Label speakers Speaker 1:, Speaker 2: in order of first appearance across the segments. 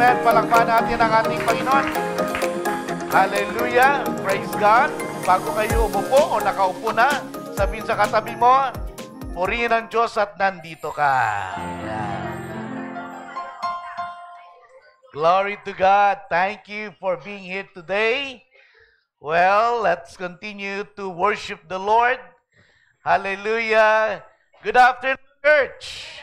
Speaker 1: Amen. Palakpakan natin ang ating Panginoon. Hallelujah. Praise God. Bago kayo umupo o nakaupo na, sabihin sa katabi mo, purihin ang Diyos at nandito ka. Ayan. Glory to God. Thank you for being here today. Well, let's continue to worship the Lord. Hallelujah. Good afternoon, church.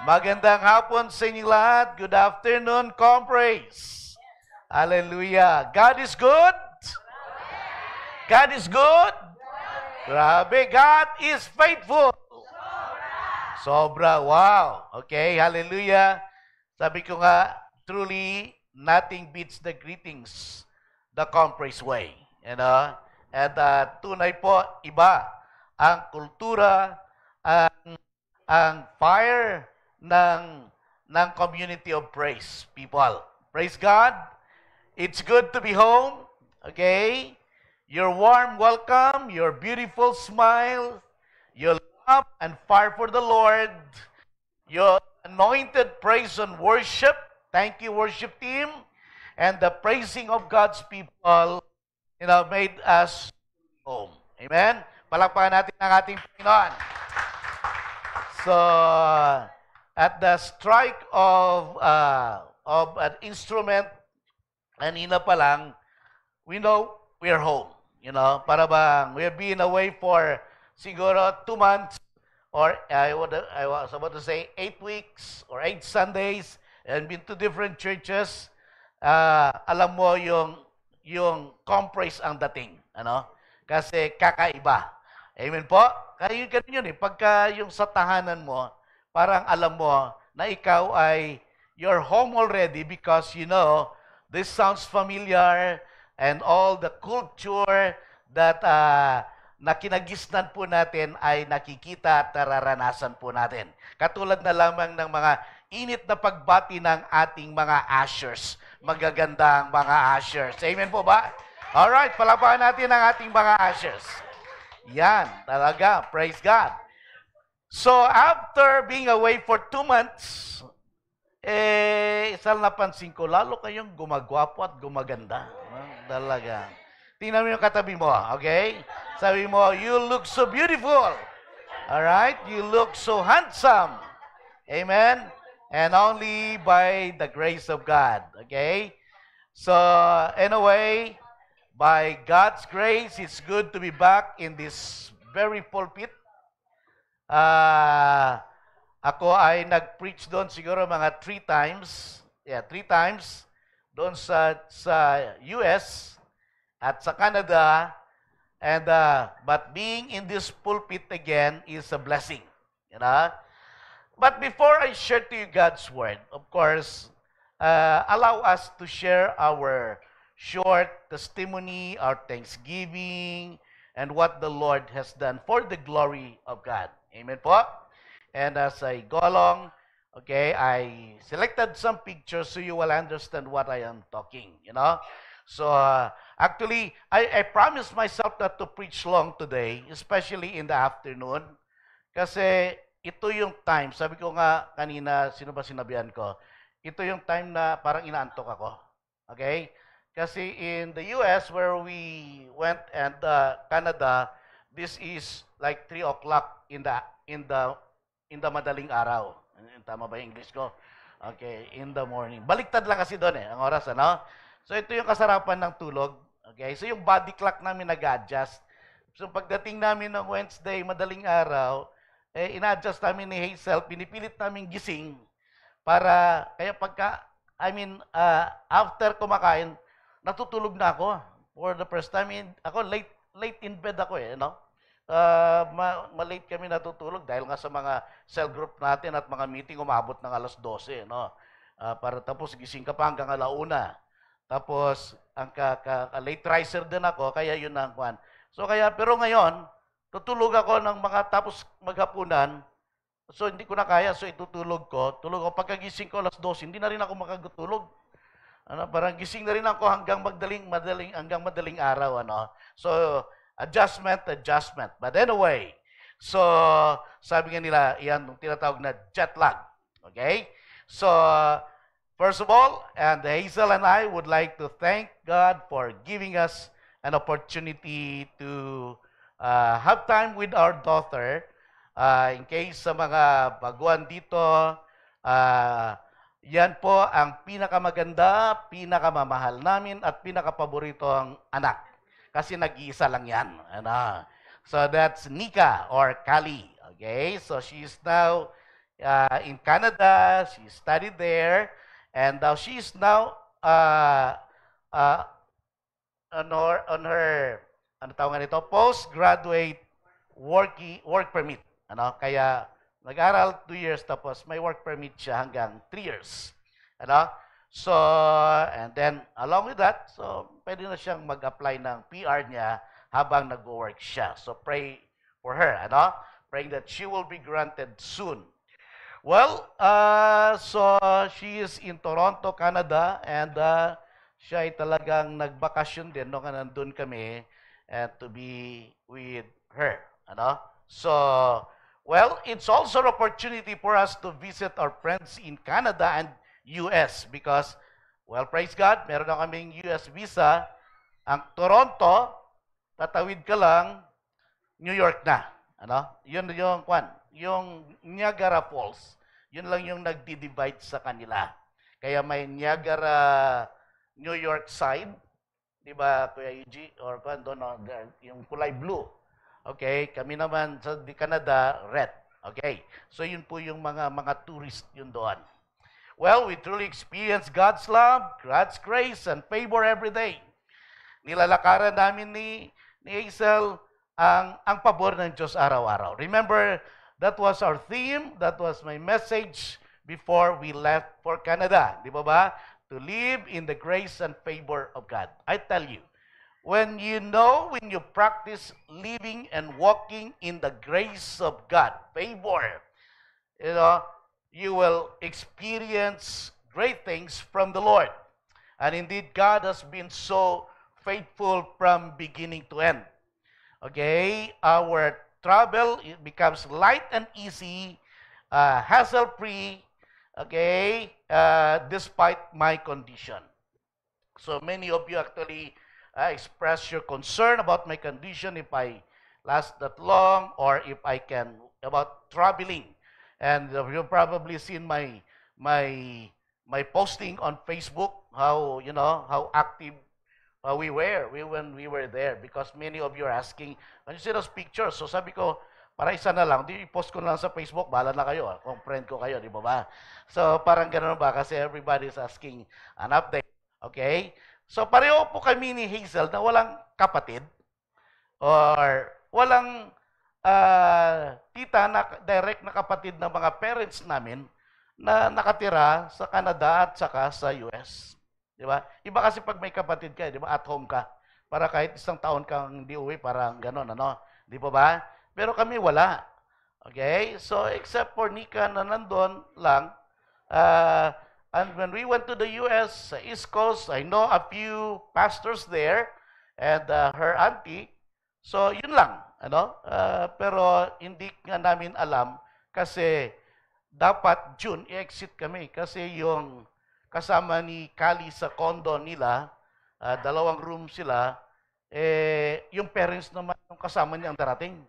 Speaker 1: Magandang hapon sa inyong lahat. Good afternoon, Compraise. Hallelujah. God is good. God is good. Grabe, God is faithful. Sobra. Wow. Okay, hallelujah. Sabi ko nga, truly, nothing beats the greetings the Compraise way. You know? And tunay po, iba ang kultura, ang fire ng community of praise, people. Praise God. It's good to be home. Okay? Your warm welcome, your beautiful smile, your love and fire for the Lord, your anointed praise and worship. Thank you, worship team. And the praising of God's people, made us home. Amen? Palakpakan natin ang ating Panginoon. So, at the strike of an instrument, kanina pa lang, we know we are home. Para bang we have been away for siguro 2 months, or I was about to say 8 weeks or 8 Sundays, and been to different churches. Alam mo yung Compraise ang dating, kasi kakaiba. Amen po? Kaya yun eh. Pagka yung sa tahanan mo, parang alam mo na ikaw ay you're home already because this sounds familiar and all the culture that na kinagisnan po natin ay nakikita at nararanasan po natin. Katulad na lamang ng mga init na pagbati ng ating mga ushers. Magagandang mga ushers. Amen po ba? Alright, palapakan natin ang ating mga ushers. Yan, talaga. Praise God. So, after being away for 2 months, isang napansin ko, lalo kayong gumagwapo at gumaganda. Talaga. Tingnan mo yung katabi mo, okay? Sabi mo, you look so beautiful. Alright? You look so handsome. Amen? And only by the grace of God. Okay? So, anyway, by God's grace, it's good to be back in this very pulpit. Ako ay nag-preach doon siguro mga 3 times. Yeah, 3 times. Doon sa US at sa Canada. And but being in this pulpit again is a blessing. But before I share to you God's word, of course, allow us to share our short testimony, our thanksgiving, and what the Lord has done for the glory of God. Amen po? And as I go along, okay, I selected some pictures so you will understand what I am talking, So, actually, I promised myself not to preach long today, especially in the afternoon. Kasi ito yung time, sabi ko nga kanina, sino ba sinabihan ko? Ito yung time na parang inaantok ako. Okay? Kasi in the US, where we went, and Canada, this is like 3 o'clock in the madaling araw. Tama ba yung English ko? Okay, in the morning. Baliktad lang kasi doon ang oras, So ito yung kasarapan ng tulog. Okay, so yung body clock namin nag-adjust. So pagdating namin ng Wednesday, madaling araw, ina-adjust namin ni Hazel, pinipilit namin gising para, kaya after kumakain, natutulog na ako. For the first time, ako late in bed ako malate kami natutulog dahil nga sa mga cell group natin at mga meeting umabot ng alas 12, para tapos gising ka pa hanggang 1:00. Tapos, ang late riser din ako, kaya yun ang kwan. So, pero ngayon, tutulog ako ng tapos maghapunan, so hindi ko na kaya, so itutulog ko. Tulog ako, pagkagising ko alas 12, hindi na rin ako makagutulog. Parang gising na rin ako hanggang madaling araw, So, adjustment. But anyway, so, sabi nga nila, yan, tinatawag na jet lag. Okay? So, First of all, and Hazel and I would like to thank God for giving us an opportunity to have time with our daughter. In case sa mga baguhan dito, yan po ang pinakamaganda, pinakamamahal namin at pinakapaboritong anak. Kasi nag-iisa lang yan. Ano? So that's Nika or Kali. Okay, so she's now in Canada. She studied there. And she's now uh, on her ano tawag nito, postgraduate work permit. Ano? Kaya nag-aral 2 years tapos may work permit siya hanggang 3 years. Ano? So, and then along with that, so pwede na siyang mag-apply ng PR niya habang nag-work siya. So pray for her, ano? Praying that she will be granted soon. Well, so she is in Toronto, Canada, and siya ay talagang nagbakasyon din nung nandun kami and to be with her. Ano? So, well, it's also an opportunity for us to visit our friends in Canada and US because, well, praise God, meron na kaming US visa. Ang Toronto, tatawid ka lang, New York na. Ano? Yun yung yung Niagara Falls, yun lang yung nagdi-divide sa kanila. Kaya may Niagara New York side, di ba, Kuya Yuji? Or doon, yung kulay blue. Okay, kami naman sa Canada, red. Okay, so yun po yung mga tourist yun doon. Well, we truly experience God's love, God's grace, and favor every day. Nilalakaran namin ni Hazel ang pabor ng Diyos araw-araw. Remember, that was our theme, that was my message before we left for Canada. Di ba? To live in the grace and favor of God. I tell you, when you practice living and walking in the grace of God, favor, you will experience great things from the Lord. And indeed, God has been so faithful from beginning to end. Okay, our travel becomes light and easy, hassle-free, okay, despite my condition. So many of you actually express your concern about my condition, if I last that long, or if I can, about traveling. And you've probably seen my posting on Facebook, how active we were when we were there, because many of you are asking, can you see those pictures? So sabi ko, para isa na lang, di i-post ko lang sa Facebook, bahala na kayo, kung friend ko kayo, di ba ba? So parang ganoon ba, kasi everybody is asking an update. Okay? So pareho po kami ni Hazel na walang kapatid or walang tita na direct na kapatid ng mga parents namin na nakatira sa Canada at saka sa US. Di ba? Iba kasi pag may kapatid ka, di ba? At home ka. Para kahit isang taon kang hindi uwi, parang gano'n, ano? Di ba? Pero kami wala. Okay? So, except for Nika na nandun lang, and when we went to the US, sa East Coast, I know a few pastors there and her auntie. So, yun lang. Ano? Pero hindi nga namin alam kasi dapat June, i-exit kami kasi yung kasama ni Kali sa condo nila, 2 room sila, yung parents naman yung kasama niya ang darating.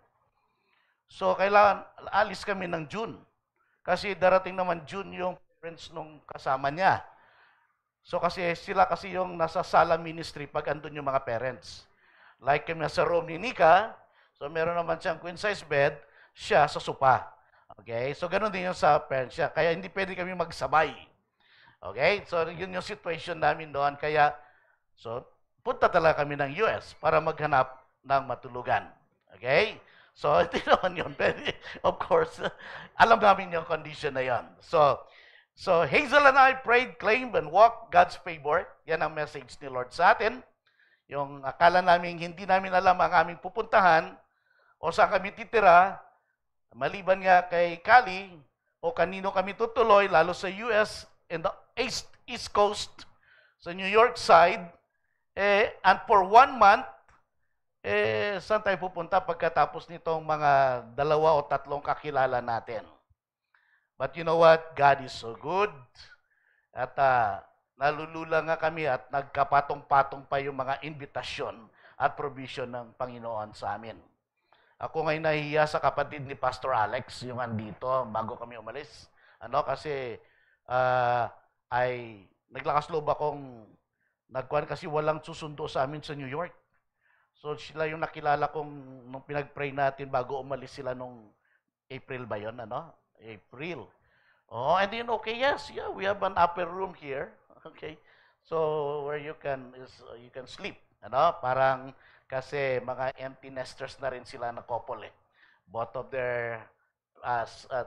Speaker 1: So, kailangan alis kami ng June. Kasi darating naman June yung parents nung kasama niya. So, kasi sila kasi yung nasa sala ministry pag andun yung mga parents. Like kami sa room ni Nika, so meron naman siyang queen size bed, siya sa sopa. Okay? So, ganun din yung sa parents siya. Kaya hindi pwede kami magsabay. Okay? So, yun yung situation namin doon. Kaya, so, punta talaga kami ng US para maghanap ng matulugan. Okay? So, hindi naman yun. Of course, alam namin yung condition na yun. So, Hazel and I prayed, claimed, and walked God's favor. Yan ang message ni Lord sa atin. Yung akala namin, hindi namin alam ang aming pupuntahan o saan kami titira, maliban nga kay Kali o kanino kami tutuloy, lalo sa US, in the East Coast, sa New York side, and for 1 month, saan tayo pupunta pagkatapos nitong mga 2 o 3 kakilala natin? But you know what? God is so good. At nalulula nga kami at nagkapatong-patong pa yung mga invitasyon at provision ng Panginoon sa amin. Ako ngayon nahihiya sa kapatid ni Pastor Alex, yung andito, bago kami umalis. Kasi ay naglakas loob akong nagkuhan kasi walang susundo sa amin sa New York. So sila yung nakilala kong nung pinag-pray natin bago umalis sila nung April ba yun, April. Oh, and then okay, yes, yeah, we have an upper room here. Okay. So where you can sleep, Parang kasi mga empty nesters na rin sila na couple eh. Both of their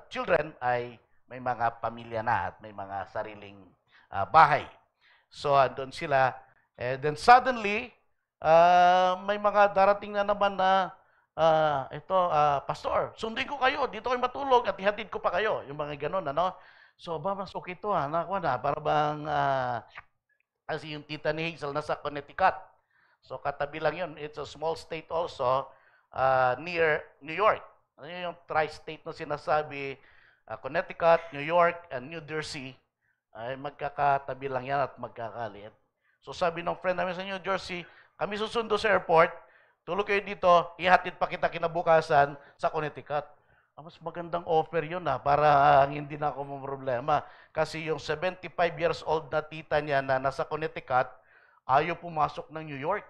Speaker 1: children ay may mga pamilya na at may mga sariling bahay. So andun sila. And then suddenly, may mga darating na naman na Pastor, sundin ko kayo, dito kayo matulog at ihatid ko pa kayo. Yung mga ganun, So, mas okay to, para bang, kasi yung tita ni Hazel nasa Connecticut. So, katabi lang yun. It's a small state also, near New York. Ano yung tri-state na sinasabi, Connecticut, New York, and New Jersey, ay magkakatabi lang yan at magkakaliit. So, sabi ng friend namin sa New Jersey, kami susundo sa airport, tulog kayo dito, ihatid pa kita kinabukasan sa Connecticut. Mas magandang offer yun para hindi na ako problema. Kasi yung 75 years old na tita niya na nasa Connecticut, ayaw pumasok ng New York.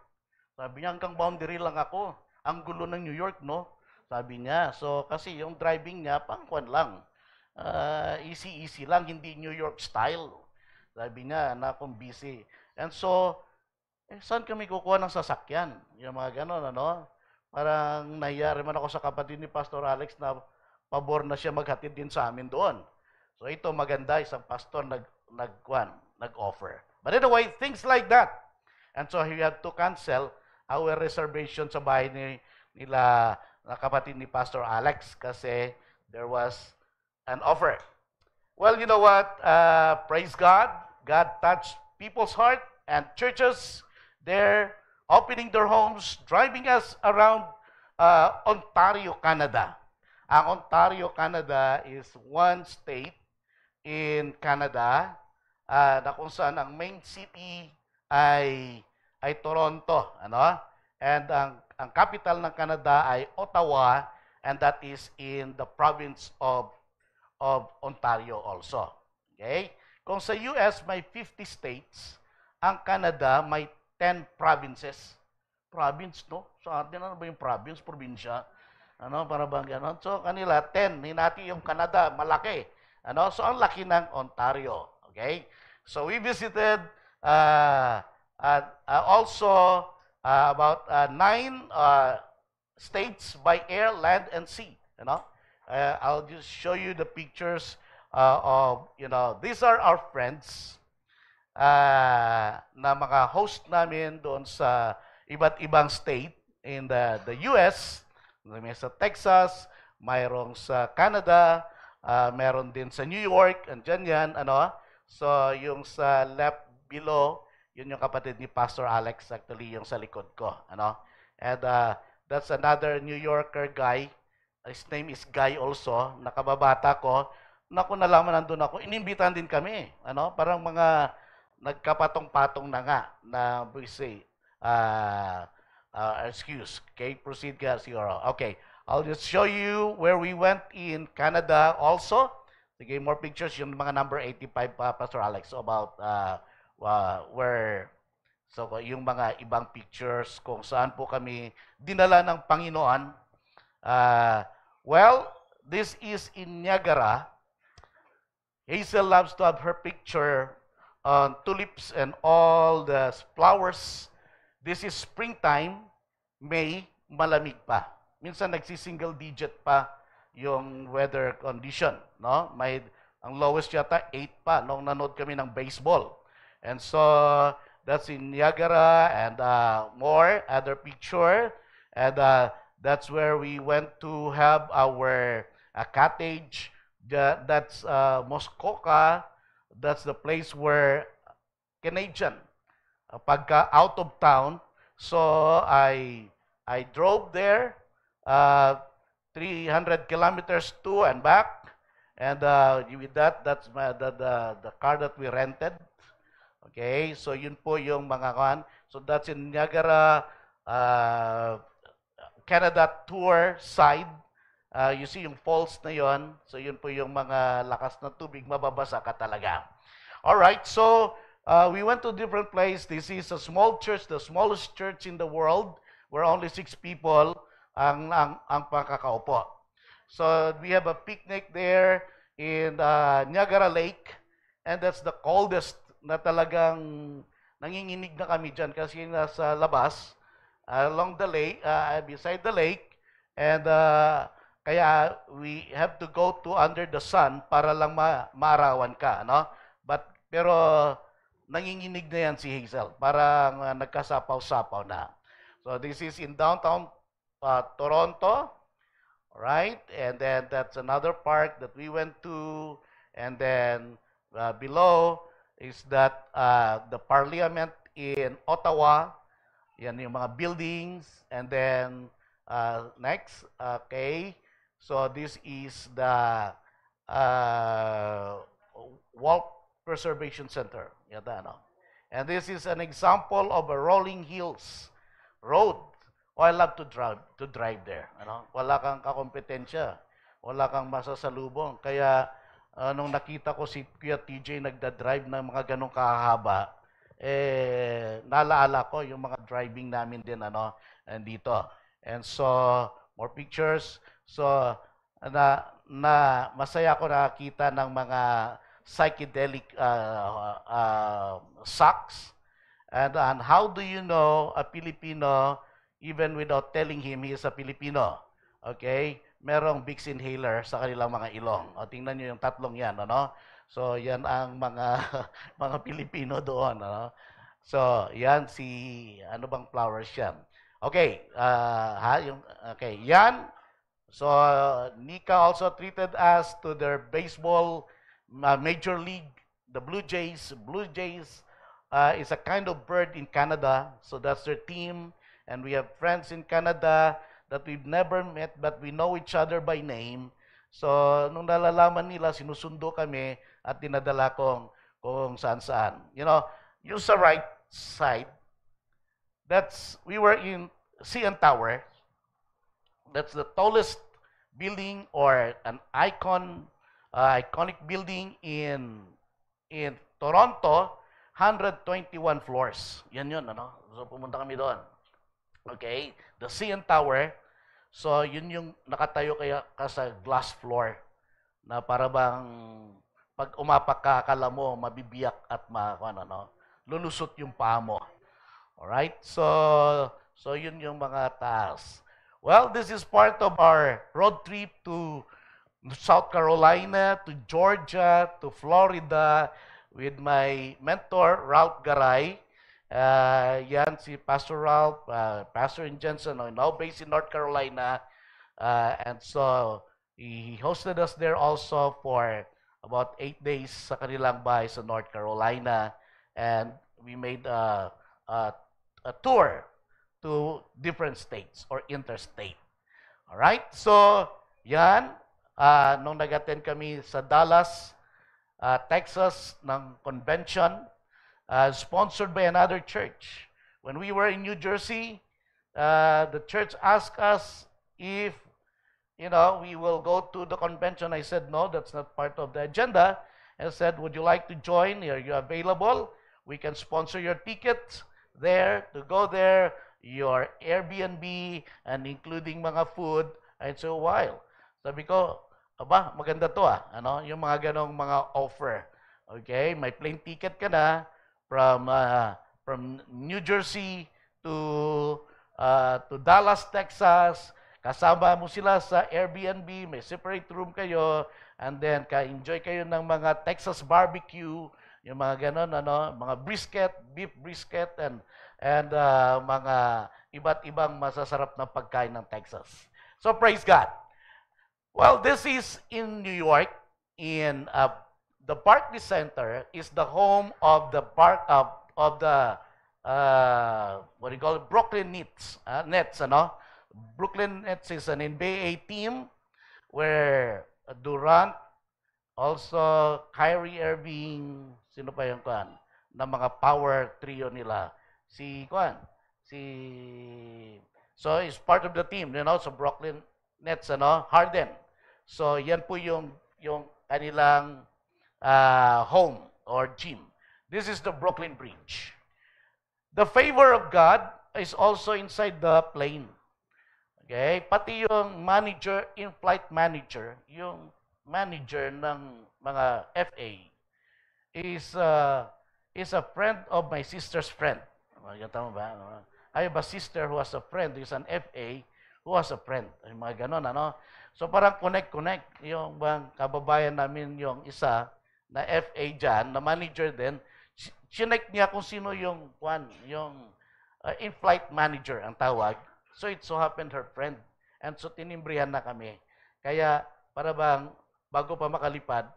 Speaker 1: Sabi niya, hanggang boundary lang ako. Ang gulo ng New York, no? Sabi niya. So, kasi yung driving niya, pangkwan lang. Easy lang, hindi New York style. Sabi niya, na akong busy. And so, saan kami kukuha ng sasakyan? Yung mga ganon, Parang nahiyari man ako sa kapatid ni Pastor Alex na pabor na siya maghatid din sa amin doon. So ito maganda, isang pastor nag-offer. But anyway, things like that. And so he had to cancel our reservation sa bahay nila na kapatid ni Pastor Alex kasi there was an offer. Well, you know what? Praise God. God touched people's heart and churches. They're opening their homes, driving us around Ontario, Canada. Ang Ontario, Canada is one state in Canada na kung saan ang main city ay Toronto, And ang capital ng Canada ay Ottawa, and that is in the province of Ontario also. Okay? Kung sa US may 50 states, ang Canada may 10 provinces. Province, no? Sa atin, ano ba yung province? Probinsya? Para bang gano'n? So, kanila, 10. Hinati yung Canada, malaki. So, ang laki ng Ontario. Okay? So, we visited also about 9 states by air, land, and sea. I'll just show you the pictures of, these are our friends na mga host namin doon sa iba't ibang state in the US. May sa Texas, mayroong sa Canada, meron din sa New York, andyan yan, So, yung sa left below, yun yung kapatid ni Pastor Alex, actually, yung sa likod ko, And that's another New Yorker guy. His name is Guy also, nakababata ko. Naku, nalaman nandun ako, inimbitan din kami, Parang mga nagkapatong-patong na nga, na we say, excuse. Okay, proceed guys. Okay, I'll just show you where we went in Canada also. Sige, more pictures. Yung mga number 85 pa, Pastor Alex, so about yung mga ibang pictures kung saan po kami dinala ng Panginoon. Well, this is in Niagara. Hazel loves to have her picture on tulips and all the flowers. This is springtime, May, malamig pa. Minsan nagsi-single digit pa yung weather condition, ang lowest yata 8 pa nung nanood kami ng baseball. And so that's in Niagara and more other picture, and that's where we went to have our cottage. That's Muskoka. That's the place where Canadian, pagka out of town, so I drove there 300 kilometers to and back, And with that, that's the car that we rented. Okay, so yun po yung mga kan. So that's in Niagara, uh, Canada tour side. You see yung falls na yon. So yun po yung mga lakas na tubig, mababasa ka talaga. All right, so we went to different place. This is a small church, the smallest church in the world, where only 6 people ang pakakaupo. So we have a picnic there in Niagara Lake, and that's the coldest na talagang nanginginig na kami dyan kasi nasa labas, along the lake, beside the lake, and kaya we have to go to under the sun para lang maarawan ka, no? Pero nanginginig na yan si Hazel, parang nagkasapaw-sapaw na. So this is in downtown Toronto. Right? And then that's another park that we went to. And then below is that the Parliament in Ottawa. Yan yung mga buildings. And then next, okay. So this is the Walk Preservation Center. Yata, no? And this is an example of a rolling hills road. Oh, I love to drive there. Ano? Wala kang kakompetensya. Wala kang masasalubong. Kaya nung nakita ko si Kuya TJ nagda-drive ng mga ganong kahaba, nalaala ko yung mga driving namin din dito. And so more pictures. So masaya ko nakakita ng mga psychedelic socks. And how do you know a Filipino even without telling him he is a Filipino? Okay? Merong Vicks inhaler sa kanilang mga ilong. O, tingnan nyo yung tatlong yan, ano? So, yan ang mga mga Pilipino doon, ano? So, yan si, ano bang flowers yan? Okay, okay, yan. So, Nika also treated us to their baseball major league, the Blue Jays. Blue Jays is a kind of bird in Canada, so that's their team. And we have friends in Canada that we've never met but we know each other by name. So, nung nalalaman nila, sinusundo kami at dinadala kung saan-saan. You know, yung sa right side, we were in CN Tower. That's the tallest building or an iconic building in Toronto, 121 floors. Yan yun, ano? So, pumunta kami doon. Okay? The CN Tower. So, yun yung nakatayo ka sa glass floor na para bang pag umapak ka, akala mo, mabibiyak at lulusot yung paa mo. Alright? So yun yung mga taas. Well, this is part of our road trip to South Carolina, to Georgia, to Florida, with my mentor, Ralph Garay. Yan si Pastor Ralph, Pastor in Jensen, now based in North Carolina. And so, he hosted us there also for about 8 days sa kanilang bahay sa North Carolina. And we made a tour to different states or interstate. Alright? So, yan. Nung nag-attend kami sa Dallas, Texas, ng convention, sponsored by another church. When we were in New Jersey, the church asked us if, we will go to the convention. I said, no, that's not part of the agenda. And I said, would you like to join? Are you available? We can sponsor your tickets there, to go there, your Airbnb, and including mga food. And so, while. Sabi ko, aba, maganda to yung mga ganong mga offer. Okay, may plane ticket ka na, from New Jersey to Dallas, Texas. Kasama mo sila sa Airbnb, may separate room kayo, and then ka-enjoy kayo ng mga Texas barbecue, yung mga ganon, mga brisket, beef brisket, and mga iba't ibang masasarap na pagkain ng Texas. So praise God. Well, this is in New York, in the Barclays Center is the home of the what do you call it? Brooklyn Nets. Brooklyn Nets is an NBA team where Durant, Also, Kyrie Irving, sino pa yung kuan? Na mga power trio nila. Si kuan, si So he's part of the team, sa Brooklyn Nets, Harden. So yan po yung kanilang home or gym. This is the Brooklyn Bridge. The favor of God is also inside the plane. Okay? Pati yung manager, in-flight manager, yung manager ng mga FA is is a friend of my sister's friend. Yan tama ba? I have a sister who has a friend who is an FA who has a friend. Ay, mga ganon, So parang connect. Yung bang kababayan namin yung isa na FA dyan, na manager din, chinek niya kung sino yung in-flight manager ang tawag. So it so happened her friend. And so tinimbrihan na kami. Kaya para bang bago pa makalipad,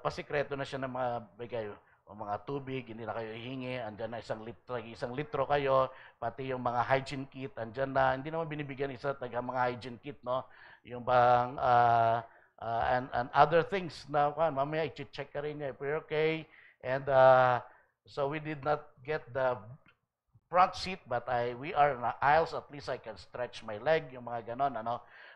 Speaker 1: pasikreto na siya ng mga bigay o mga tubig, hindi na kayo hihingi, andyan na isang litro kayo, pati yung mga hygiene kit, andyan na, hindi naman binibigyan isa taga mga hygiene kit, no? Yung bang, and other things na, mamaya i-check ka rin niya, if you're okay, and so we did not get the front seat, but we are in the aisles, at least I can stretch my leg, yung mga ganon,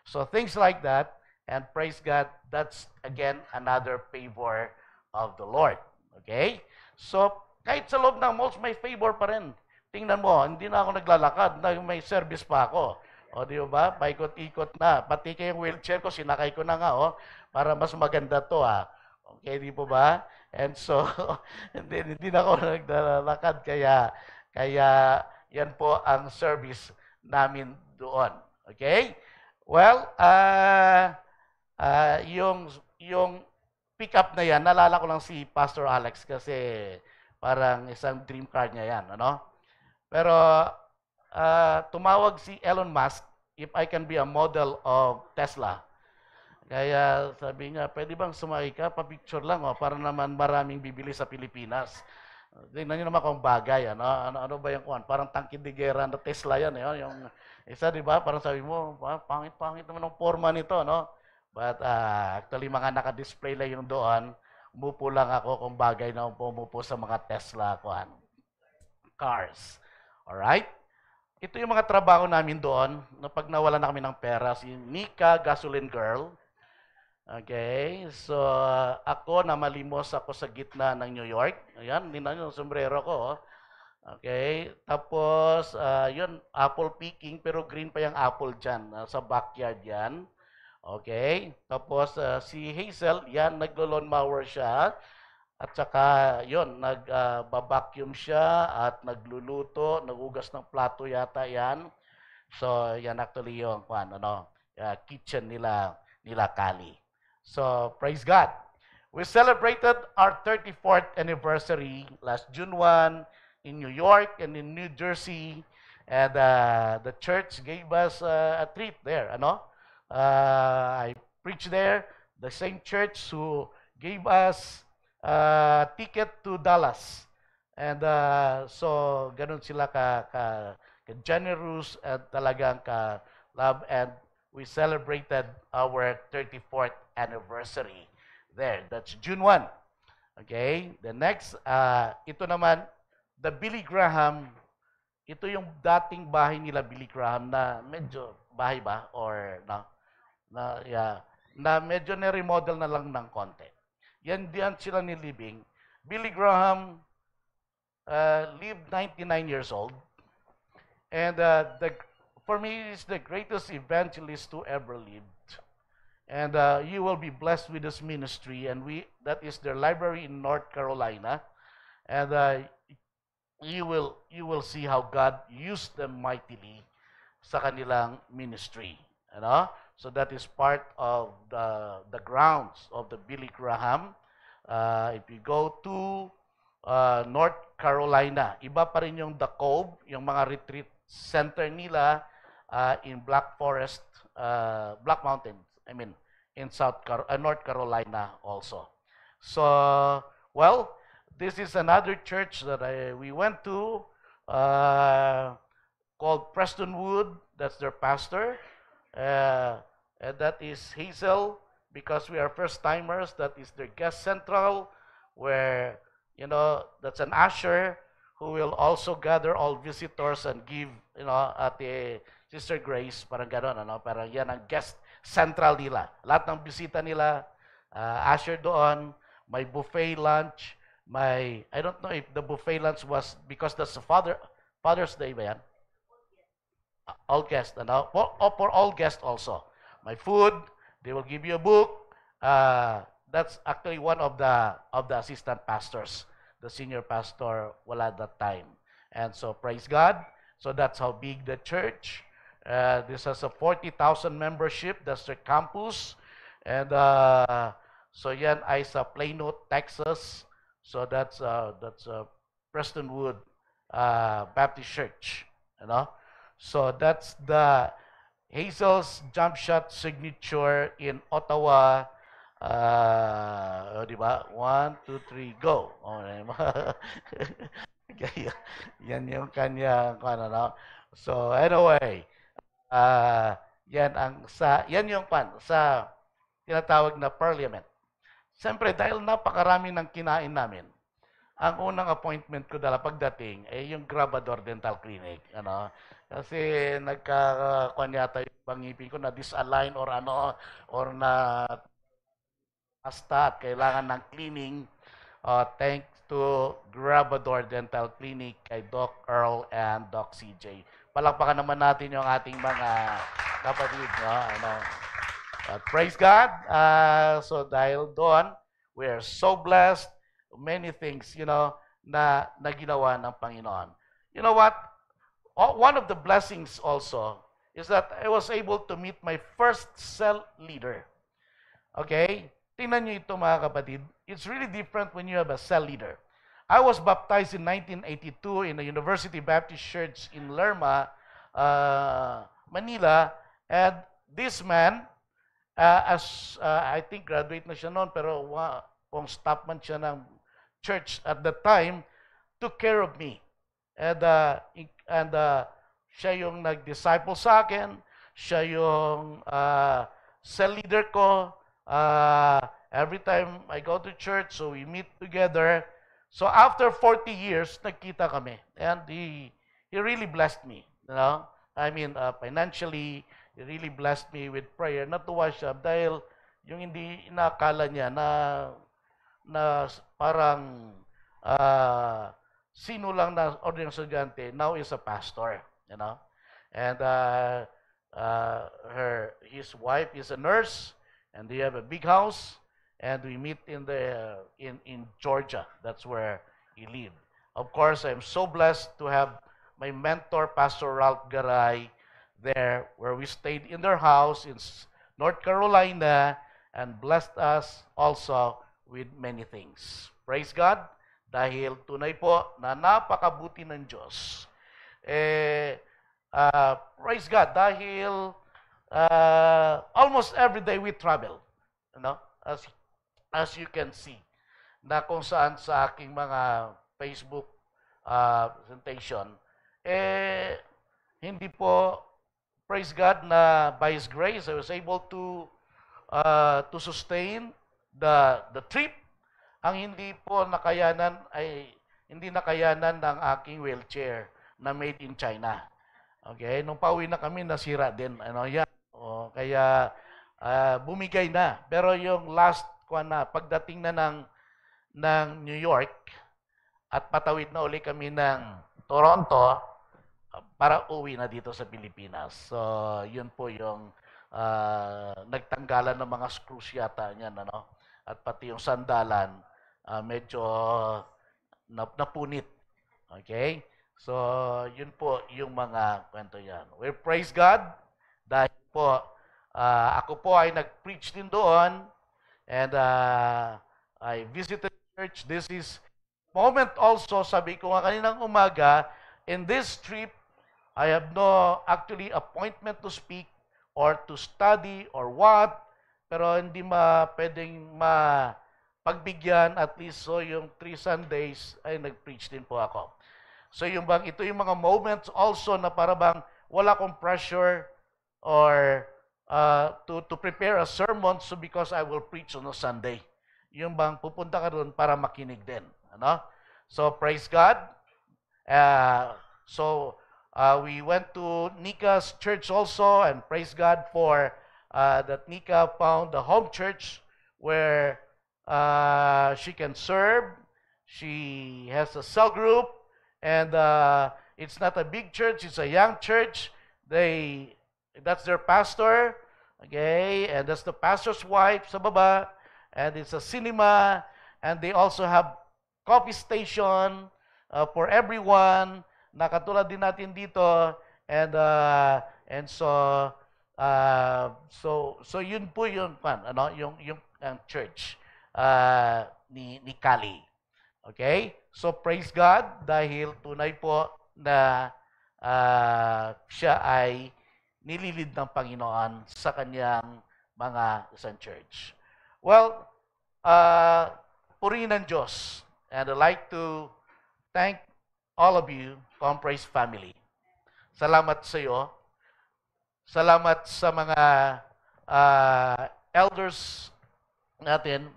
Speaker 1: So things like that, and praise God, that's again another favor of the Lord. Okay? So, kahit sa loob ng malls, may favor pa rin. Tingnan mo, hindi na ako naglalakad, may service pa ako. O, di ba? Paikot-ikot na. Pati kayong wheelchair ko, sinakay ko na nga, para mas maganda to, Okay, di po ba? And so, hindi na ako naglalakad, kaya yan po ang service namin doon. Okay? Well, yung pick up na yan, nalala ko lang si Pastor Alex kasi parang isang dream car niya yan, Pero tumawag si Elon Musk if I can be a model of Tesla. Kaya sabi niya, pwede bang sumakay ka? Pa-picture lang, para naman maraming bibili sa Pilipinas. Tingnan niyo naman kung bagay, ano ba yung kuwan? Parang tangke de guerra na Tesla yan, yung isa, di ba? Parang sabi mo, pangit-pangit naman ang forma nito, But actually, mga naka-display lang yung doon. Umupo lang ako kung bagay na umupo sa mga Tesla cars. Alright? Ito yung mga trabaho namin doon na pag nawala na kami ng pera. Si Nika, gasoline girl. Okay? So, ako na malimos ako sa gitna ng New York. Ayan, hindi na yung sombrero ko. Okay? Tapos, yun, apple picking, pero green pa yung apple dyan. Sa backyard yan. Okay? Tapos si Hazel, yan, naglo-lawn mower siya. At saka, yun, nag-vacuum siya at nagluluto, nagugas ng plato yata yan. So, yan actually yung kitchen nila Kali. So, praise God. We celebrated our 34th anniversary last June 1 in New York and in New Jersey. And the church gave us a treat there, I preached there. The same church who gave us ticket to Dallas. And so, ganun sila ka-generous at talagang ka-love. And we celebrated our 34th anniversary there. That's June 1. Okay? The next, ito naman, the Billy Graham. Ito yung dating bahay nila Billy Graham na medyo bahay ba? Or na medyo na-remodel na lang ng konti. Yan diyan sila nilibing. Billy Graham lived 99 years old. And for me, he's the greatest evangelist who ever lived. And you will be blessed with this ministry. And that is their library in North Carolina. And you will see how God used them mightily sa kanilang ministry. So that is part of the grounds of the Billy Graham. If you go to North Carolina, iba pa rin yung The Cove, yung mga retreat center nila in Black Mountains, in North Carolina also. So, well, this is another church that we went to called Preston Wood. That's their pastor. And that is Hazel because we are first-timers. That is their guest central, where, that's an usher who will also gather all visitors and give, at the Sister Grace, parang gano'n, parang yan ang guest central nila. Lahat ng bisita nila, usher doon, may buffet lunch, I don't know if the buffet lunch was, because that's the Father's Day ba yan? All guests, for all guests also. My food, they will give you a book. That's actually one of the assistant pastors. The senior pastor wala that time. And so praise God. So that's how big the church. This has a 40,000 membership. That's their campus. And so yan ay sa Plano, Texas. So that's Prestonwood Baptist Church. So that's the Hazel's jump shot signature in Ottawa. Di ba? 1, 2, 3, go. Yan yung kanya, So anyway, yan yung sa tinatawag na parliament. Siyempre, dahil napakarami ng kinain namin, ang unang appointment ko dala pagdating ay yung Grabador Dental Clinic. Kasi nagkakuan yata yung pangipin ko na disalign or na hasta at kailangan ng cleaning. Thanks to Grabador Dental Clinic kay Doc Earl and Doc CJ. Palakpakan naman natin yung ating mga kapatid. Praise God. So dahil doon, we are so blessed. Many things, na ginawa ng Panginoon. You know what? One of the blessings also is that I was able to meet my first cell leader. Okay? Tingnan nyo ito mga kapatid. It's really different when you have a cell leader. I was baptized in 1982 in the University Baptist Church in Lerma, Manila. And this man, I think graduate na siya noon, pero kung staff man siya ng church at the time, took care of me. And siya yung nag-disciple sa akin, siya yung cell leader ko. Every time I go to church, so we meet together. So after 40 years, nagkita kami. And he really blessed me. I mean, financially, he really blessed me with prayer. Natuwa siya dahil yung hindi inakala niya na parang sino lang na ordinary estudyante now is a pastor, and his wife is a nurse, and they have a big house, and we meet in Georgia. That's where he lived. Of course, I'm so blessed to have my mentor, Pastor Ralph Garay, there, where we stayed in their house in North Carolina, and blessed us also with many things. Praise God, dahil tunay po na napakabuti ng Diyos. Praise God, dahil almost every day we travel. As you can see, na kung saan sa aking mga Facebook presentation, hindi po, praise God, na by His grace, I was able to sustain the trip. Ang hindi po nakayanan ay hindi nakayanan ng aking wheelchair na made in China. Okay, nung pauwi na kami, nasira din. Yan. Kaya bumigay na. Pero yung last pagdating na ng New York at patawid na uli kami ng Toronto para uwi na dito sa Pilipinas. So, yun po yung nagtanggalan ng mga screws yata niyan, at pati yung sandalan medyo napunit. Okay? So, yun po yung mga kwento yan. We praise God dahil po ako po ay nag-preach din doon, and I visited church. This is moment also, sabi ko nga kaninang umaga, in this trip, I have no actually appointment to speak or to study or what, pero hindi pwedeng pagbigyan, at least so yung 3 Sundays ay nag-preach din po ako. So ito yung mga moments also na para bang wala akong pressure or to prepare a sermon so because I will preach on a Sunday. Yung bang pupunta ka doon para makinig din. Ano? So, praise God. Uh, so, we went to Nika's church also, and praise God for that Nika found the home church where she can serve. She has a cell group, and it's not a big church, it's a young church. That's their pastor, okay, and that's the pastor's wife sa baba, and it's a cinema, and they also have coffee station for everyone, na katulad din natin dito, and so yun po yun ano yung ang church ni Kali. Okay? So praise God dahil tunay po na siya ay nililid ng Panginoon sa kanyang mga isang church. Well, purihin ng Diyos. And I'd like to thank all of you, Compraise family. Salamat sa iyo. Salamat sa mga elders natin.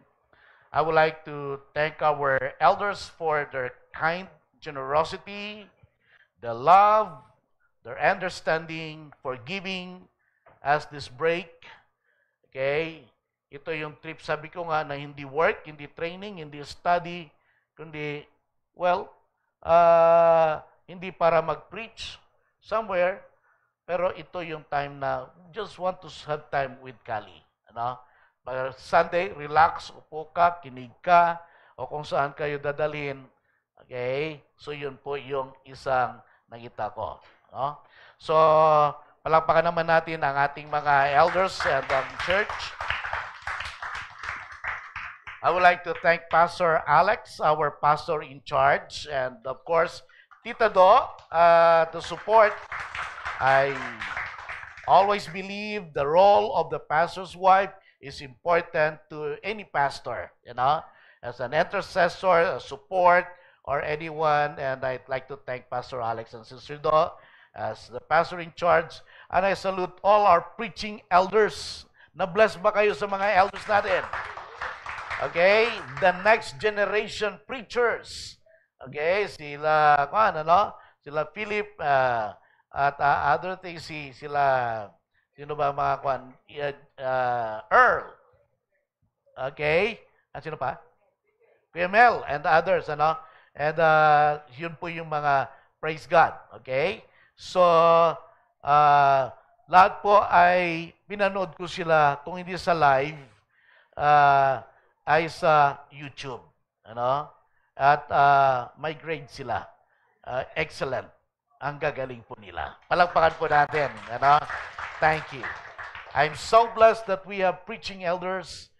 Speaker 1: I would like to thank our elders for their kind generosity, the love, their understanding, for giving us this break. Okay? Ito yung trip, sabi ko nga, na hindi work, hindi training, hindi study, kundi, well, hindi para mag-preach somewhere, pero ito yung time na just want to have time with Kali. Ano? Sunday, relax, upo ka, kinig ka, o kung saan kayo dadalhin. Okay? So, yun po yung isang nakita ko. No? So, palakpakan naman natin ang ating mga elders and church. I would like to thank Pastor Alex, our pastor in charge, and of course, Tita Do, to support. I always believe the role of the pastor's wife is important to any pastor, you know, as an intercessor, a support, or anyone. And I'd like to thank Pastor Alex and Sister Do as the pastor in charge. And I salute all our preaching elders. Na-bless ba kayo sa mga elders natin? Okay? The next generation preachers. Okay? Sila, sila Philip, at other things, sino ba mga Earl. Okay? At sino pa? Kuya Mel and others, ano? And yun po yung mga praise God. Okay? So, lahat po ay pinanood ko sila, kung hindi sa live, ay sa YouTube. Ano? At may grade sila. Excellent. Ang gagaling po nila. Palakpakan po natin. Ano? Thank you. I'm so blessed that we have preaching elders,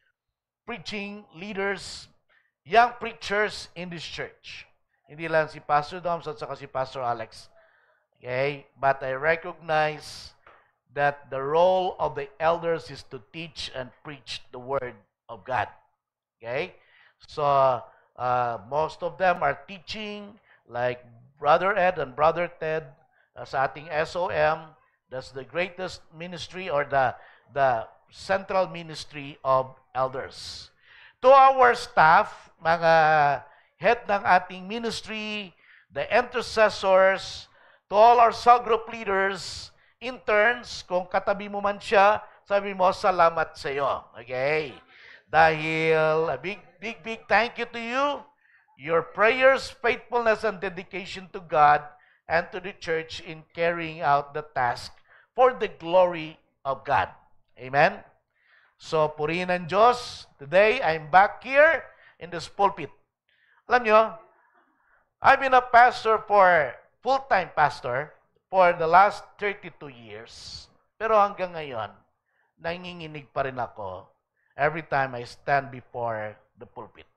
Speaker 1: preaching leaders, young preachers in this church. Hindi lang si Pastor Doms at saka si Pastor Alex. Okay? But I recognize that the role of the elders is to teach and preach the Word of God. Okay? So, most of them are teaching, like Brother Ed and Brother Ted sa ating SOM. That's the greatest ministry or the central ministry of elders. To our staff, mga head ng ating ministry, the intercessors, to all our cell group leaders, interns, kung katabi mo man siya, sabi mo, salamat sa iyo. Okay? Dahil a big thank you to you. Your prayers, faithfulness, and dedication to God and to the church in carrying out the task for the glory of God. Amen? So, purihin ng Diyos. Today, I'm back here in this pulpit. Alam nyo, I've been a pastor full-time pastor for the last 32 years. Pero hanggang ngayon, nanginginig pa rin ako every time I stand before the pulpit.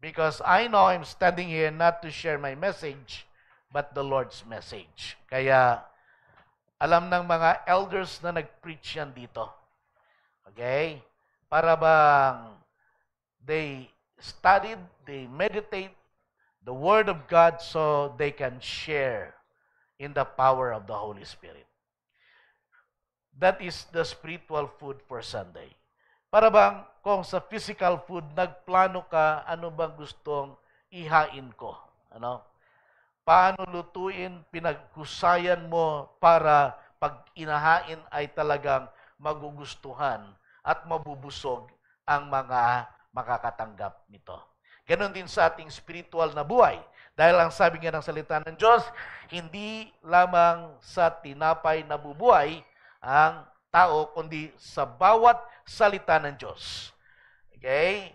Speaker 1: Because I know I'm standing here not to share my message, but the Lord's message. Kaya, alam ng mga elders na nag-preach yan dito. Okay? Para bang they studied, they meditate the Word of God so they can share in the power of the Holy Spirit. that is the spiritual food for Sunday. Para bang kung sa physical food, nagplano ka, ano bang gustong ihain ko? Ano? Paano lutuin, pinaghusayan mo para pag inahain ay talagang magugustuhan at mabubusog ang mga makakatanggap nito. Ganon din sa ating spiritual na buhay. Dahil ang sabi nga ng salita ng Diyos, hindi lamang sa tinapay nabubuhay ang tao, kundi sa bawat salita ng Diyos. Okay?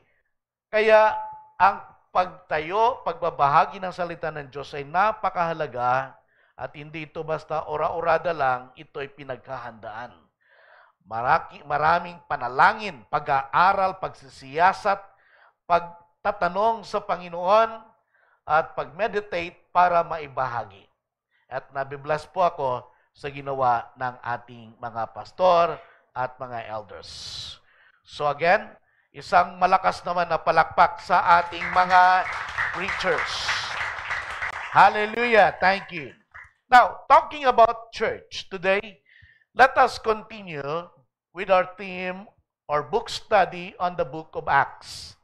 Speaker 1: Kaya ang pagtayo, pagbabahagi ng salita ng Diyos ay napakahalaga at hindi ito basta ora-orada lang, ito ay pinaghahandaan. Maraming panalangin, pag-aaral, pagsisiyasat, pagtatanong sa Panginoon at pag-meditate para maibahagi. At nabibless po ako sa ginawa ng ating mga pastor at mga elders. So again, isang malakas naman na palakpak sa ating mga preachers. Hallelujah. Thank you. Now, talking about church today, let us continue with our theme or book study on the book of Acts.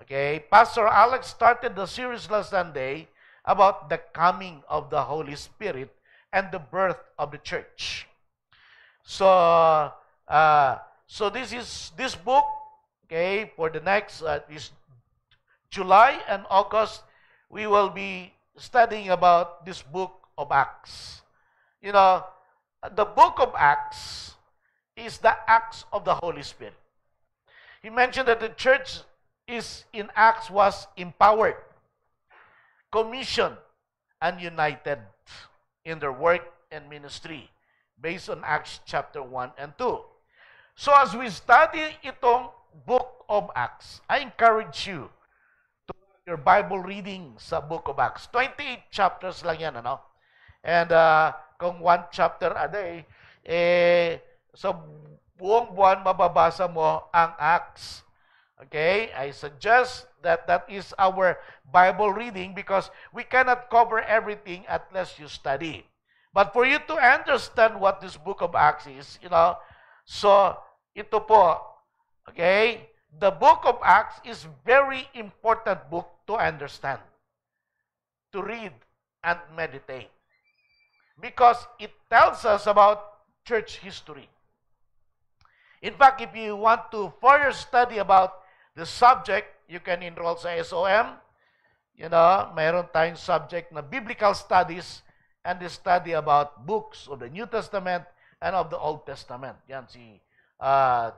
Speaker 1: Okay, Pastor Alex started the series last Sunday about the coming of the Holy Spirit and the birth of the church. So this book, okay, for the next this July and August, we will be studying about this book of Acts. You know, the book of Acts is the acts of the Holy Spirit. He mentioned that the church in Acts was empowered, commissioned, and united in their work and ministry based on Acts chapter 1 and 2. So as we study itong book of Acts, I encourage you to do your Bible reading sa book of Acts. 28 chapters lang yan, ano? And kung one chapter a day, sa buong buwan mababasa mo ang Acts. Okay? I suggest that is our Bible reading because we cannot cover everything unless you study. But for you to understand what this book of Acts is, so ito po, okay? The book of Acts is very important book to understand, to read and meditate. Because it tells us about church history. In fact, if you want to further study about the subject, you can enroll sa SOM. Mayroon tayong subject na biblical studies and the study about books of the New Testament and of the Old Testament. Yan si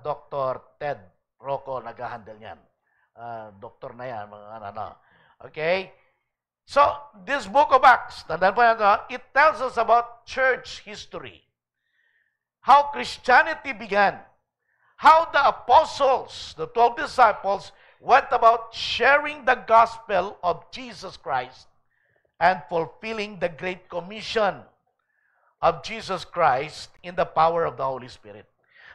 Speaker 1: Dr. Ted Rocco nag-handle yan. Doktor na yan, mga ano. Okay? So, this book of Acts, tandaan po natin, it tells us about church history. How Christianity began. How the apostles, the 12 disciples, went about sharing the gospel of Jesus Christ and fulfilling the Great Commission of Jesus Christ in the power of the Holy Spirit.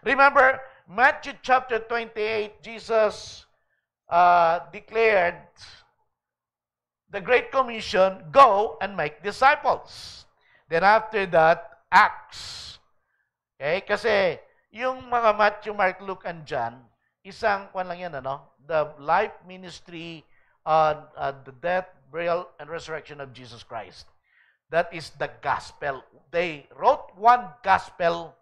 Speaker 1: Remember, Matthew chapter 28, Jesus declared the Great Commission, go and make disciples. Then after that, Acts. Okay? Kasi yung mga Matthew, Mark, Luke, and John, isang kwan lang yan, the life, ministry, the death, burial, and resurrection of Jesus Christ. That is the gospel. They wrote one gospel,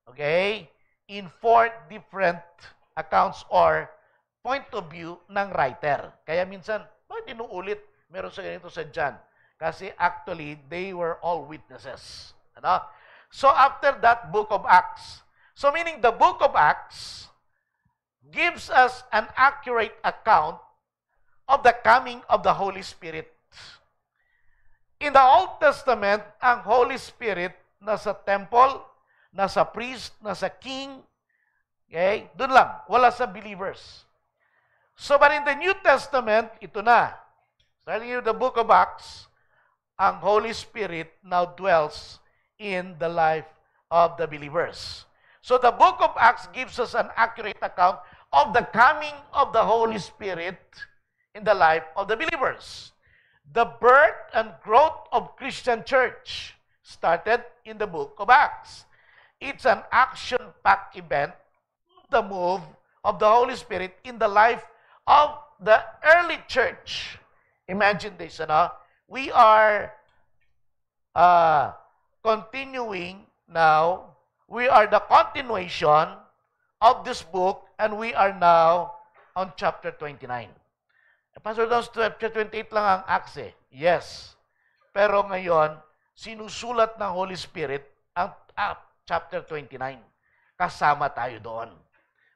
Speaker 1: okay, in 4 different accounts or point of view ng writer. Kaya minsan, bakit inuulit? Meron sa ganito sa John. Kasi actually, they were all witnesses. So after that book of Acts, so meaning the book of Acts gives us an accurate account of the coming of the Holy Spirit. In the Old Testament, ang Holy Spirit nasa temple, nasa priest, nasa king, okay? Doon lang, wala sa believers. So but in the New Testament, ito na. Starting in the book of Acts, ang Holy Spirit now dwells in the life of the believers. So the book of Acts gives us an accurate account of the coming of the Holy Spirit in the life of the believers. The birth and growth of Christian church started in the book of Acts. It's an action-packed event, the move of the Holy Spirit in the life of the early church. Imagine this, we are continuing now. We are the continuation of this book, and we are now on chapter 29. Pastor Dons, chapter 28 lang ang Acts eh. Yes. Pero ngayon, sinusulat ng Holy Spirit ang chapter 29. Kasama tayo doon.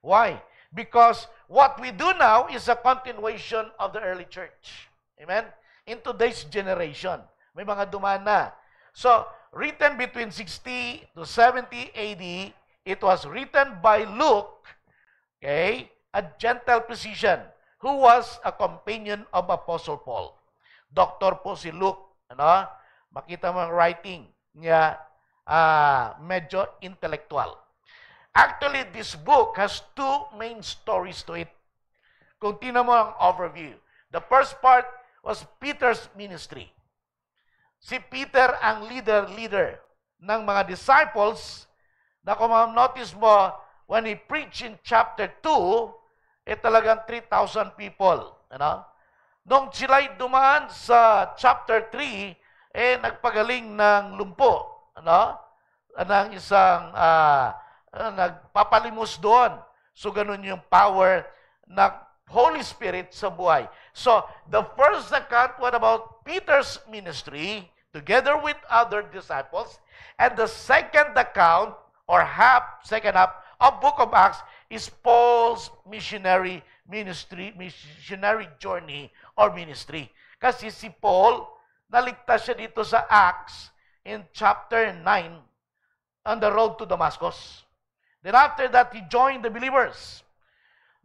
Speaker 1: Why? Because what we do now is a continuation of the early church. Amen? In today's generation, may mga dumaan na. So, written between 60 to 70 AD, it was written by Luke, okay, a Gentile physician who was a companion of Apostle Paul. Doktor po si Luke. Makita mo ang writing niya, medyo intellectual. Actually, this book has two main stories to it. Kung tingnan mo ang overview. The first part was Peter's ministry. Si Peter ang leader ng mga disciples na kung notice mo, when he preached in chapter 2, talagang 3,000 people. Nung sila'y dumaan sa chapter 3, nagpagaling ng lumpo. Ng isang nagpapalimos doon. So, ganun yung power ng Holy Spirit sa buhay. So, the first account was about Peter's ministry together with other disciples. And the second account, or second half of Book of Acts is Paul's missionary journey or ministry. Kasi si Paul, naligtas siya dito sa Acts in chapter 9 on the road to Damascus. Then after that, he joined the believers.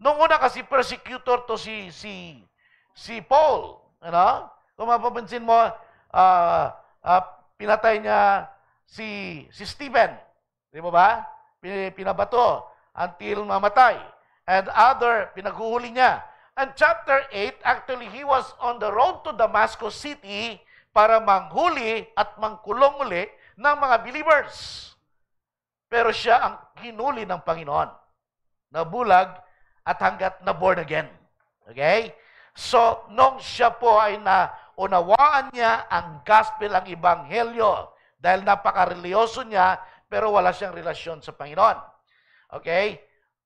Speaker 1: Noong una kasi persecutor to si Paul. Kung mapapansin mo, pinatay niya si Stephen. Di ba? Pinabato until mamatay. And pinaghuhuli niya. And chapter 8, actually, he was on the road to Damascus City para manghuli at mangkulong uli ng mga believers. Pero siya ang hinuli ng Panginoon. Nabulag at hanggat na born again. Okay? So, nung siya po ay naunawaan niya ang gospel, ang ebanghelyo, dahil napaka-religyoso niya, pero wala siyang relasyon sa Panginoon. Okay?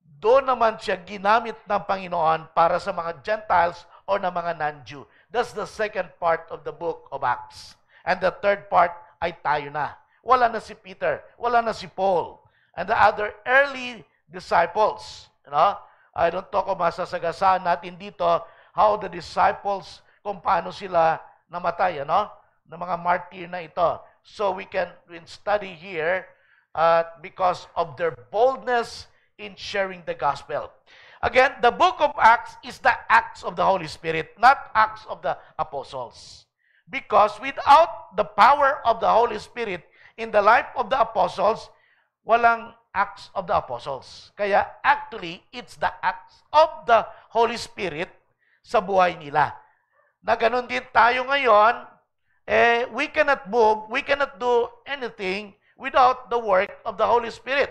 Speaker 1: Doon naman siya ginamit ng Panginoon para sa mga Gentiles o na mga non-Jew. That's the second part of the book of Acts. And the third part ay tayo na. Wala na si Peter, wala na si Paul, and the other early disciples. I don't talk about masasagasaan natin dito how the disciples, kung paano sila namatay, ng mga martyr na ito. So we can study here because of their boldness in sharing the gospel. Again, the book of Acts is the Acts of the Holy Spirit, not Acts of the Apostles. Because without the power of the Holy Spirit in the life of the Apostles, walang Acts of the Apostles. Kaya actually, it's the Acts of the Holy Spirit sa buhay nila. Na ganun din tayo ngayon, we cannot move, we cannot do anything without the work of the Holy Spirit.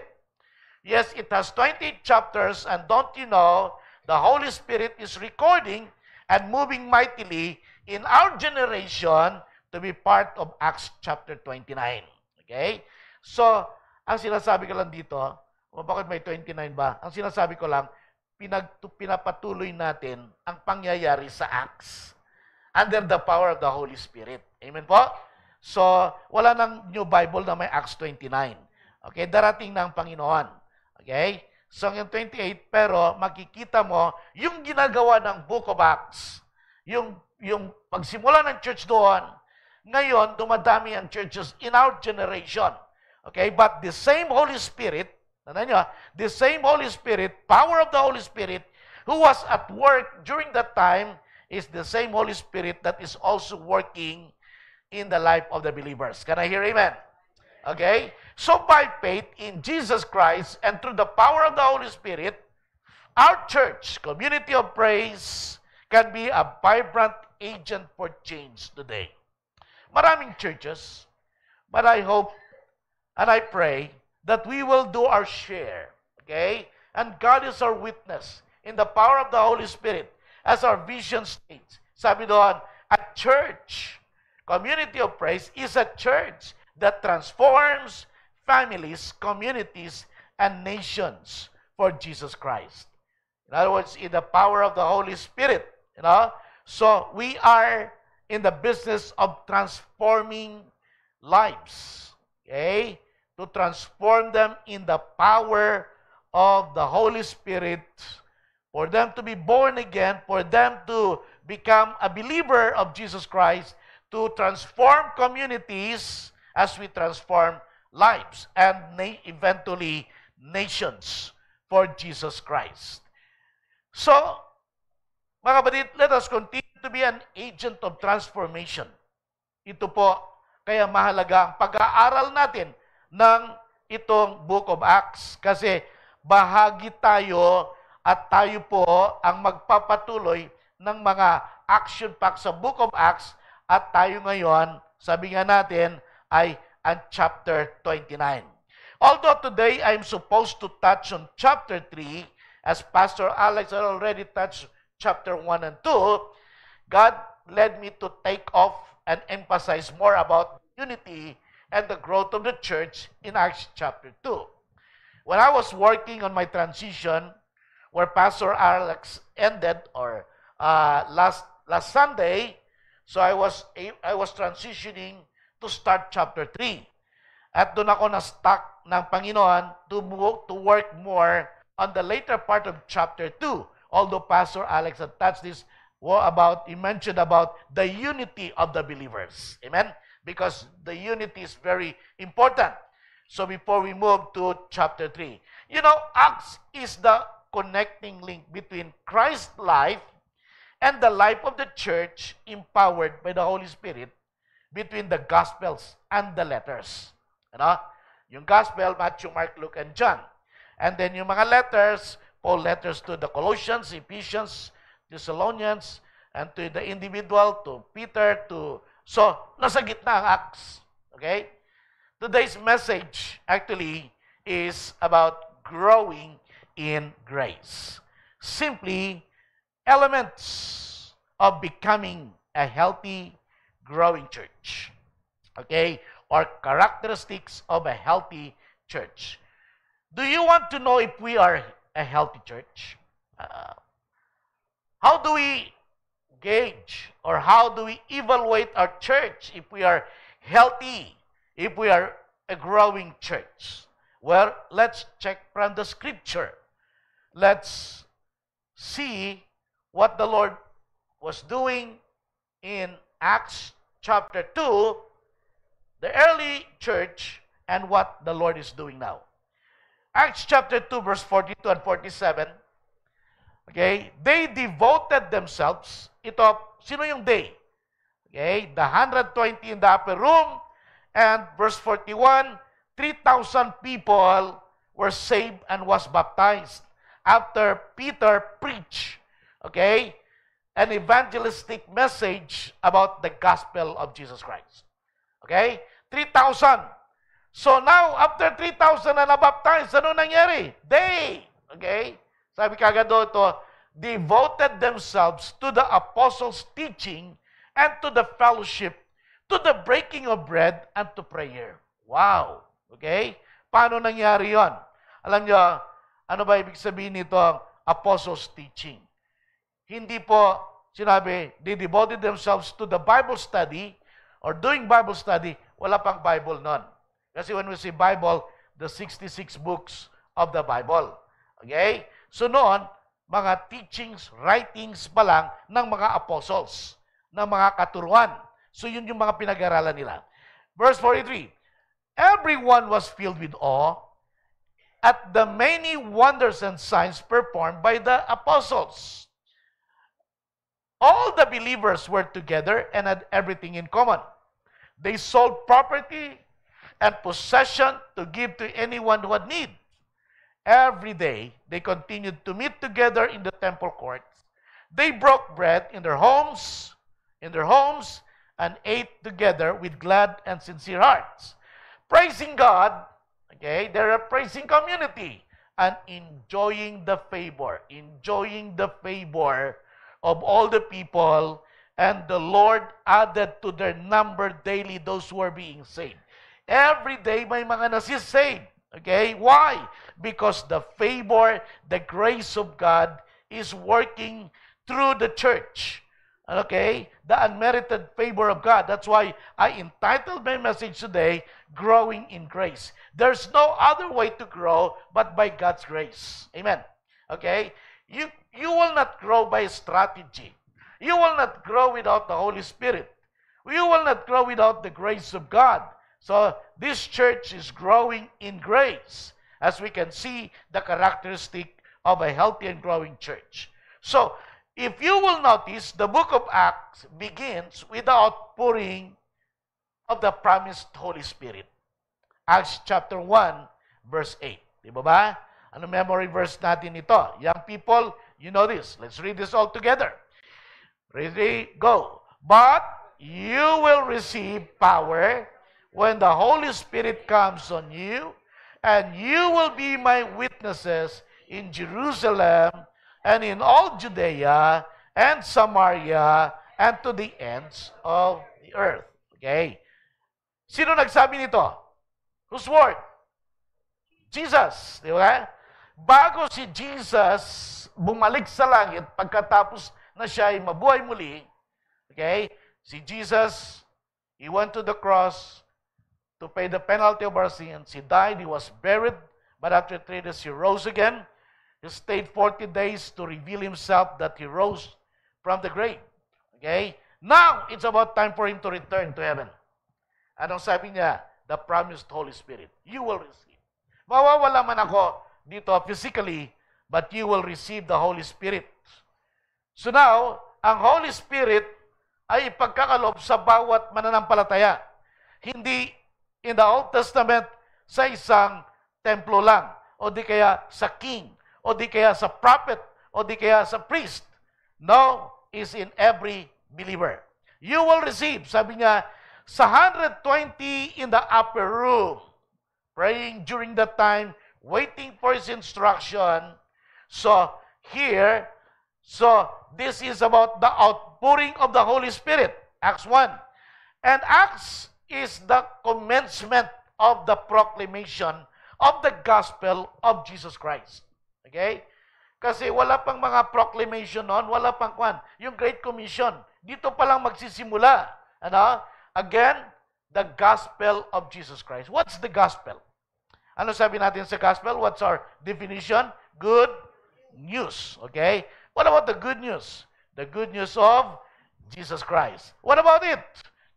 Speaker 1: Yes, it has 20 chapters, and don't you know, the Holy Spirit is recording and moving mightily in our generation to be part of Acts chapter 29. Okay? So, ang sinasabi ko lang dito, bakit may 29 ba? Ang sinasabi ko lang, pinapatuloy natin ang pangyayari sa Acts under the power of the Holy Spirit. Amen po? So, wala nang New Bible na may Acts 29. Okay? Darating na ang Panginoon. Okay? So, yung 28, pero makikita mo, yung ginagawa ng Book of Acts, yung pagsimula ng church doon, ngayon, dumadami ang churches in our generation. Okay? But the same Holy Spirit, the same Holy Spirit, power of the Holy Spirit, who was at work during that time, is the same Holy Spirit that is also working in the life of the believers. Can I hear amen? Okay? So by faith in Jesus Christ and through the power of the Holy Spirit, our church, community of praise, can be a vibrant agent for change today. Maraming churches, but I hope and I pray that we will do our share. Okay? And God is our witness in the power of the Holy Spirit as our vision states. Sabi doon, a church, community of praise, is a church that transforms families, communities, and nations for Jesus Christ. In other words, in the power of the Holy Spirit. So we are in the business of transforming lives. Okay? To transform them in the power of the Holy Spirit, for them to be born again, for them to become a believer of Jesus Christ, to transform communities as we transform lives, and eventually nations for Jesus Christ. So, mga kapatid, let us continue to be an agent of transformation. Ito po, kaya mahalaga ang pag-aaral natin ng itong Book of Acts, kasi bahagi tayo at tayo po ang magpapatuloy ng mga action pack sa Book of Acts, at tayo ngayon, sabi nga natin, ay ang chapter 29. Although today I'm supposed to touch on chapter 3, as Pastor Alex had already touched chapter 1 and 2, God led me to take off and emphasize more about unity and the growth of the church in Acts chapter 2. When I was working on my transition, where Pastor Alex ended, or last Sunday, so I was transitioning to start chapter 3. At doon ako na-stuck ng Panginoon to work more on the later part of chapter 2. Although Pastor Alex had touched this, he mentioned about the unity of the believers. Amen? Because the unity is very important. So before we move to chapter 3, Acts is the connecting link between Christ's life and the life of the church empowered by the Holy Spirit, between the Gospels and the letters. Yung Gospel, Matthew, Mark, Luke, and John. And then yung mga letters, Paul letters to the Colossians, Ephesians, Thessalonians, and to the individual, to Peter, so nasa gitna ang Acts. Okay? Today's message actually is about growing in grace. Simply, elements of becoming a healthy, growing church. Okay? Or characteristics of a healthy church. Do you want to know if we are a healthy church? How do we gauge, or how do we evaluate our church if we are healthy, if we are a growing church? Well, let's check from the scripture. Let's see what the Lord was doing in Acts chapter 2, the early church, and what the Lord is doing now. Acts chapter 2, verse 42 and 47. Okay? They devoted themselves. Ito, sino yung they? Okay? The 120 in the upper room. And verse 41, 3,000 people were saved and was baptized after Peter preached, okay, an evangelistic message about the gospel of Jesus Christ. Okay? 3,000. So now, after 3,000 na nabaptized, ano nangyari? They, okay? Sabi kagad doon ito, devoted themselves to the apostles' teaching and to the fellowship, to the breaking of bread and to prayer. Wow! Okay? Paano nangyari yon? Alam nyo, ano ba ibig sabihin nito, apostles' teaching? Hindi po sinabi, they devoted themselves to the Bible study or doing Bible study, wala pang Bible nun. Kasi when we say Bible, the 66 books of the Bible. Okay? So noon, mga teachings, writings pa lang ng mga apostles, ng mga katuruan. So yun yung mga pinag-aralan nila. Verse 43, everyone was filled with awe at the many wonders and signs performed by the apostles. All the believers were together and had everything in common. They sold property and possession to give to anyone who had need. Every day, they continued to meet together in the temple courts. They broke bread in their homes, and ate together with glad and sincere hearts, praising God, Okay? They're a praising community and enjoying the favor of all the people, and the Lord added to their number daily those who are being saved. Every day may mga nasisave. Okay? Why? Because the favor, the grace of God is working through the church. Okay? The unmerited favor of God. That's why I entitled my message today, Growing in Grace. There's no other way to grow but by God's grace. Amen. Okay? You will not grow by strategy. You will not grow without the Holy Spirit. You will not grow without the grace of God. So this church is growing in grace, as we can see the characteristic of a healthy and growing church. So if you will notice, the book of Acts begins with the outpouring of the promised Holy Spirit. Acts chapter 1, verse 8. Di ba? Ano memory verse natin ito? Young people, you know this. Let's read this all together. Ready? Go. But you will receive power when the Holy Spirit comes on you, and you will be my witnesses in Jerusalem and in all Judea and Samaria and to the ends of the earth. Okay? Sino nagsabi nito? Whose word? Jesus. Di ba? Bago si Jesus bumalik sa langit, pagkatapos na siya ay mabuhay muli, okay, si Jesus, he went to the cross to pay the penalty of our sins. He died, he was buried, but after 3 days he rose again. He stayed 40 days to reveal himself that he rose from the grave. Okay? Now, it's about time for him to return to heaven. Anong sabi niya? The promised Holy Spirit. You will receive. Mawawala man ako dito physically, but you will receive the Holy Spirit. So now, ang Holy Spirit ay ipagkakalob sa bawat mananampalataya. Hindi in the Old Testament sa isang templo lang, o di kaya sa king, o di kaya sa prophet, o di kaya sa priest. No, is in every believer. You will receive, sabi niya, sa 120 in the upper room, praying during that time, waiting for his instruction. So, here, this is about the outpouring of the Holy Spirit, Acts 1. And Acts is the commencement of the proclamation of the gospel of Jesus Christ. Okay? Kasi wala pang mga proclamation noon, wala pang yung Great Commission. Dito pa lang magsisimula. Ano? Again, the gospel of Jesus Christ. What's the gospel? Ano sabi natin sa gospel? What's our definition? Good news. Okay? What about the good news? The good news of Jesus Christ. What about it?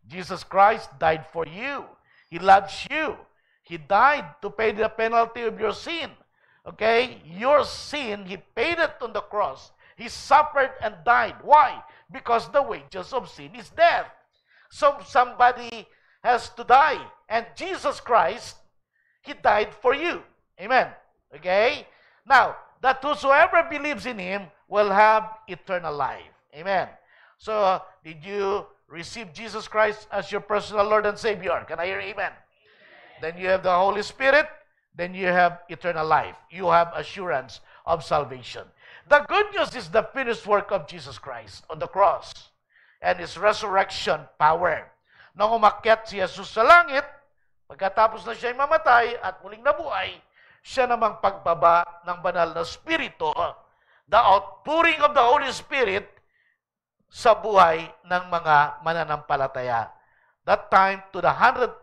Speaker 1: Jesus Christ died for you. He loves you. He died to pay the penalty of your sin. Okay? Your sin, He paid it on the cross. He suffered and died. Why? Because the wages of sin is death. So somebody has to die. And Jesus Christ, He died for you. Amen. Okay? Now, that whosoever believes in Him will have eternal life. Amen. So, did you receive Jesus Christ as your personal Lord and Savior? Can I hear amen? Then you have the Holy Spirit. Then you have eternal life. You have assurance of salvation. The good news is the finished work of Jesus Christ on the cross and His resurrection power. Nang umakyat si Jesus sa langit, pagkatapos na siya mamatay at muling nabuhay, siya namang pagbaba ng banal na Espiritu, the outpouring of the Holy Spirit sa buhay ng mga mananampalataya. That time to the 120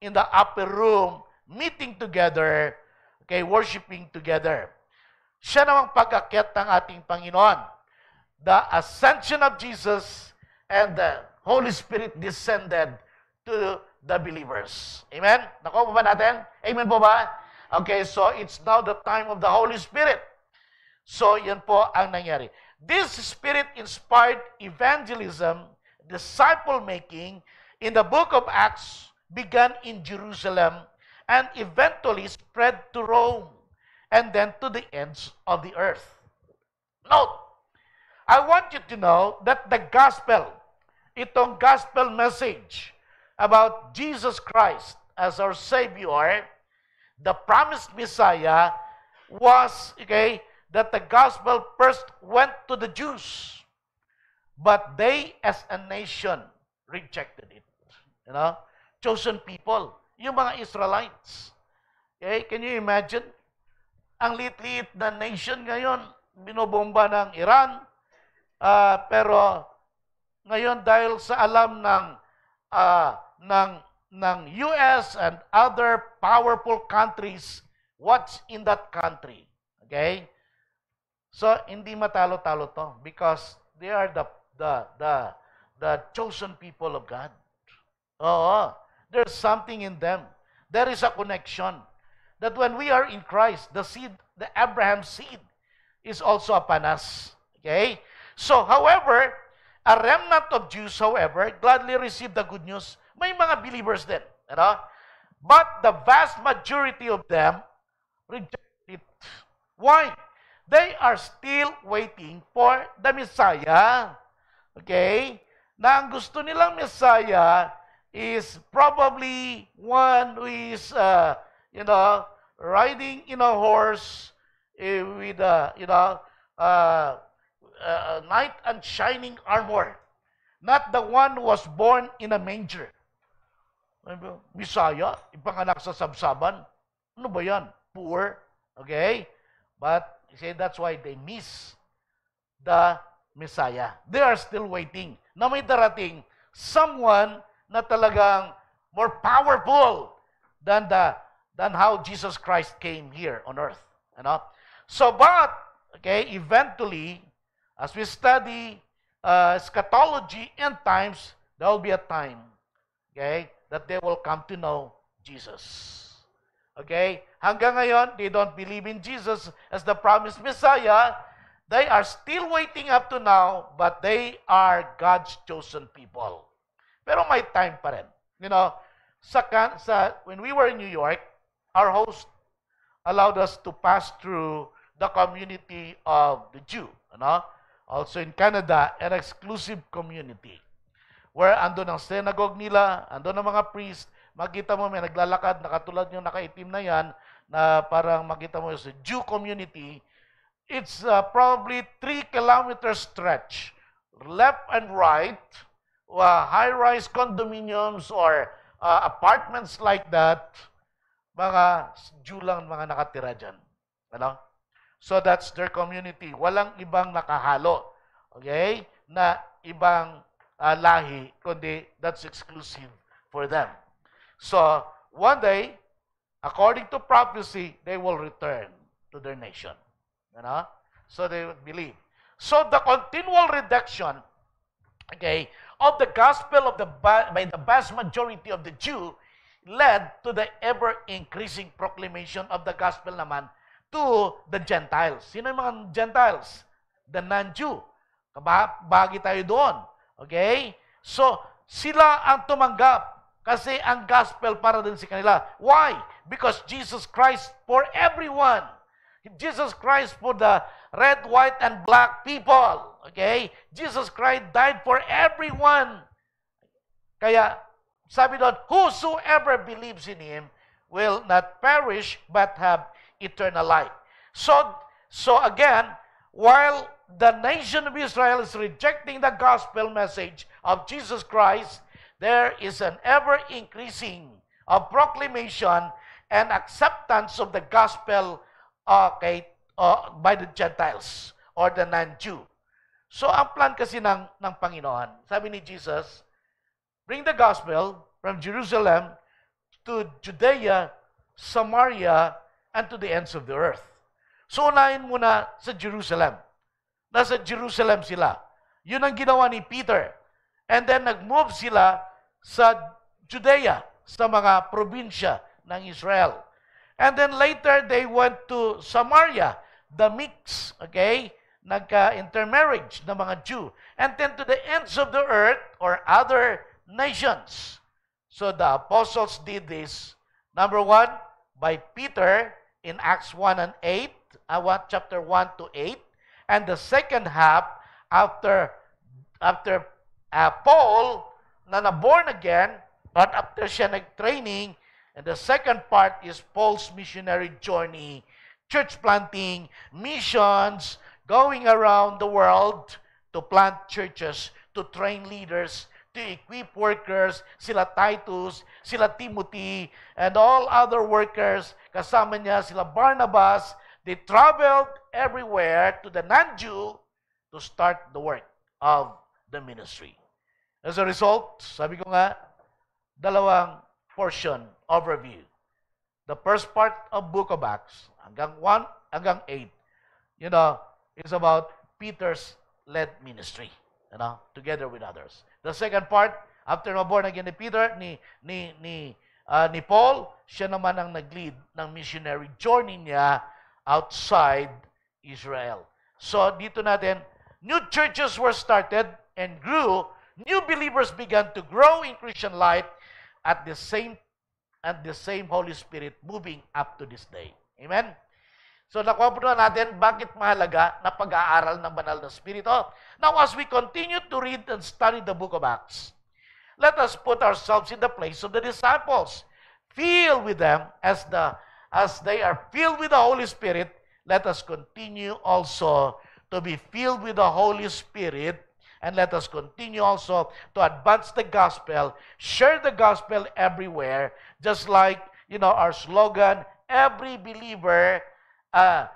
Speaker 1: in the upper room, meeting together, okay, worshiping together. Siya namang pag-akyat ng ating Panginoon. The ascension of Jesus and the Holy Spirit descended to the believers. Amen? Nakuha po ba natin? Amen po ba? Okay, so it's now the time of the Holy Spirit. So, yan po ang nangyari. This Spirit-inspired evangelism, disciple-making, in the book of Acts, began in Jerusalem and eventually spread to Rome and then to the ends of the earth. Note, I want you to know that the gospel, itong gospel message about Jesus Christ as our Savior, the promised Messiah was, okay, that the gospel first went to the Jews, but they as a nation rejected it. You know? Chosen people, yung mga Israelites. Okay, can you imagine? Ang liit-liit na nation ngayon, binobomba ng Iran, pero ngayon dahil sa alam ng US and other powerful countries, what's in that country? Okay? So hindi matalo-talo to because they are the chosen people of God. Oh, there's something in them. There is a connection that when we are in Christ, the seed, the Abraham seed, is also upon us. Okay? So, however, a remnant of Jews, however, gladly received the good news. May mga believers din. You know? But the vast majority of them rejected it. Why? They are still waiting for the Messiah. Okay? Na ang gusto nilang Messiah is probably one who is, riding in a horse with knight and shining armor. Not the one who was born in a manger. Messiah, ipanganak sa sabsaban. Ano ba yan? Poor. Okay? But, you see, that's why they miss the Messiah. They are still waiting na may darating someone na talagang more powerful than how Jesus Christ came here on earth. You know? So, but, okay, eventually, as we study eschatology and times, there will be a time, okay, that they will come to know Jesus. Okay? Hanggang ngayon, they don't believe in Jesus as the promised Messiah. They are still waiting up to now, but they are God's chosen people. Pero may time pa rin. You know, when we were in New York, our host allowed us to pass through the community of the Jew. You know? Also in Canada, an exclusive community. Where andun ang synagogue nila, andun ang mga priest, makita mo may naglalakad, nakatulad yung nakaitim na yan, na parang makita mo sa Jew community. It's probably 3-kilometer stretch, left and right, high-rise condominiums or apartments like that, mga Jew lang mga nakatira dyan. Ano? So that's their community. Walang ibang nakahalo. Okay? Na ibang lahi, kundi that's exclusive for them. So, one day, according to prophecy, they will return to their nation. You know? So they would believe. So the continual reduction, okay, of the gospel by the vast majority of the Jew led to the ever-increasing proclamation of the gospel naman to the Gentiles. Sino yung mga Gentiles? The non-Jew. Bahagi tayo doon. Okay? So, sila ang tumanggap kasi ang gospel para din sa kanila. Why? Because Jesus Christ for everyone. Jesus Christ for the red, white, and black people. Okay? Jesus Christ died for everyone. Kaya, sabi doon, whosoever believes in Him will not perish but have eternal life. So again, while the nation of Israel is rejecting the gospel message of Jesus Christ, there is an ever-increasing of proclamation and acceptance of the gospel by the Gentiles or the non-Jew. So, ang plan kasi ng Panginoon, sabi ni Jesus, bring the gospel from Jerusalem to Judea, Samaria, and to the ends of the earth. So, unahin muna sa Jerusalem. Nasa Jerusalem sila. Yun ang ginawa ni Peter. And then, nag-move sila sa Judea, sa mga probinsya ng Israel. And then later, they went to Samaria, the mix, okay? Nagka-intermarriage ng mga Jew. And then to the ends of the earth or other nations. So the apostles did this. Number 1, by Peter in Acts 1 and 8, chapter 1 to 8. And the second half, after Paul, na born again, but after siya nag-training, And the second part is Paul's missionary journey, church planting, missions, going around the world to plant churches, to train leaders, to equip workers, sila Titus, sila Timothy, and all other workers, kasama niya sila Barnabas. They traveled everywhere to the non-Jew to start the work of the ministry. As a result, sabi ko nga, dalawang portion overview. The first part of Book of Acts, hanggang 1 hanggang 8, is about Peter's led ministry, together with others. The second part, after born again ni Peter, ni Paul, siya naman ang nag-lead ng missionary journey niya outside Israel. So dito natin, new churches were started and grew. New believers began to grow in Christian life at the same Holy Spirit moving up to this day. Amen? So nakuha po natin bakit mahalaga na pag-aaral ng banal na Espiritu. Now as we continue to read and study the book of Acts, let us put ourselves in the place of the disciples. Filled with them as they are filled with the Holy Spirit, let us continue also to be filled with the Holy Spirit. And let us continue also to advance the gospel, share the gospel everywhere, just like, our slogan, every believer, a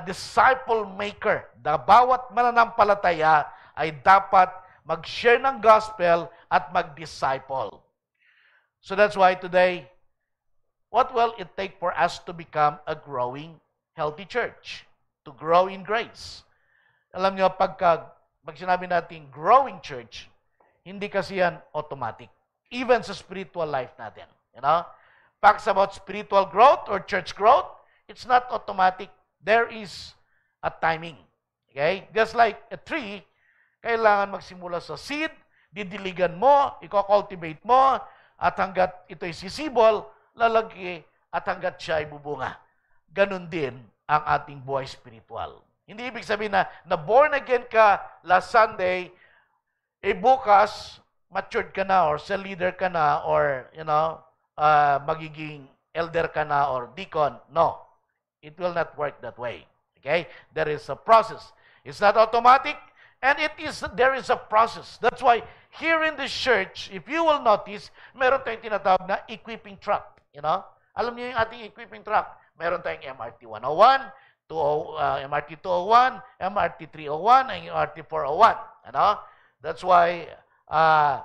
Speaker 1: disciple maker. Bawat mananampalataya ay dapat mag-share ng gospel at mag-disciple. So that's why today, what will it take for us to become a growing, healthy church? To grow in grace. Alam niyo, pag sinabi natin growing church, hindi kasi yan automatic. Even sa spiritual life natin. Facts about spiritual growth or church growth, it's not automatic. There is a timing. Okay? Just like a tree, kailangan magsimula sa seed, didiligan mo, i-cultivate mo, at hanggat ito'y sisibol, lalagi, at hanggat siya ay bubunga. Ganon din ang ating buhay spiritual. Hindi ibig sabihin na born again ka last Sunday, bukas, matured ka na, or cell leader ka na, or, magiging elder ka na, or deacon. No. It will not work that way. Okay? There is a process. It's not automatic, and there is a process. That's why, here in the church, if you will notice, meron tayong tinatawag na equipping truck. Alam niyo yung ating equipping truck. Meron tayong MRT 101, MRT 201, MRT 301, and MRT 401. That's why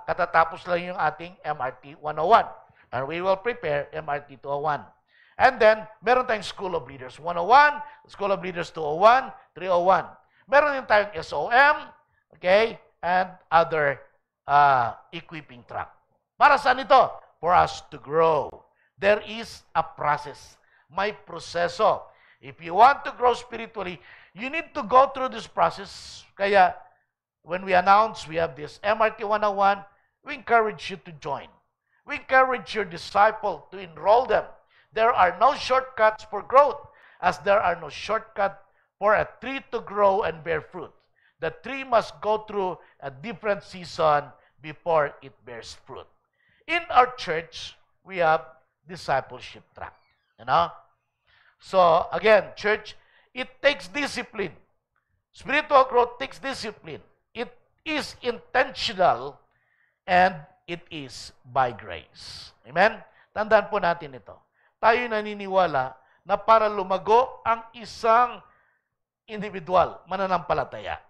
Speaker 1: katatapos lang yung ating MRT 101. And we will prepare MRT 201. And then, meron tayong School of Leaders 101, School of Leaders 201, 301. Meron din tayong SOM, okay, and other equipping track. Para saan ito? For us to grow. There is a process. May proseso. If you want to grow spiritually, you need to go through this process. Kaya, when we announce we have this MRT 101, we encourage you to join. We encourage your disciple to enroll them. There are no shortcuts for growth, as there are no shortcut for a tree to grow and bear fruit. The tree must go through a different season before it bears fruit. In our church, we have discipleship track. So, again, church, it takes discipline. Spiritual growth takes discipline. It is intentional and it is by grace. Amen? Tandaan po natin ito. Tayo naniniwala na para lumago ang isang individual, mananampalataya,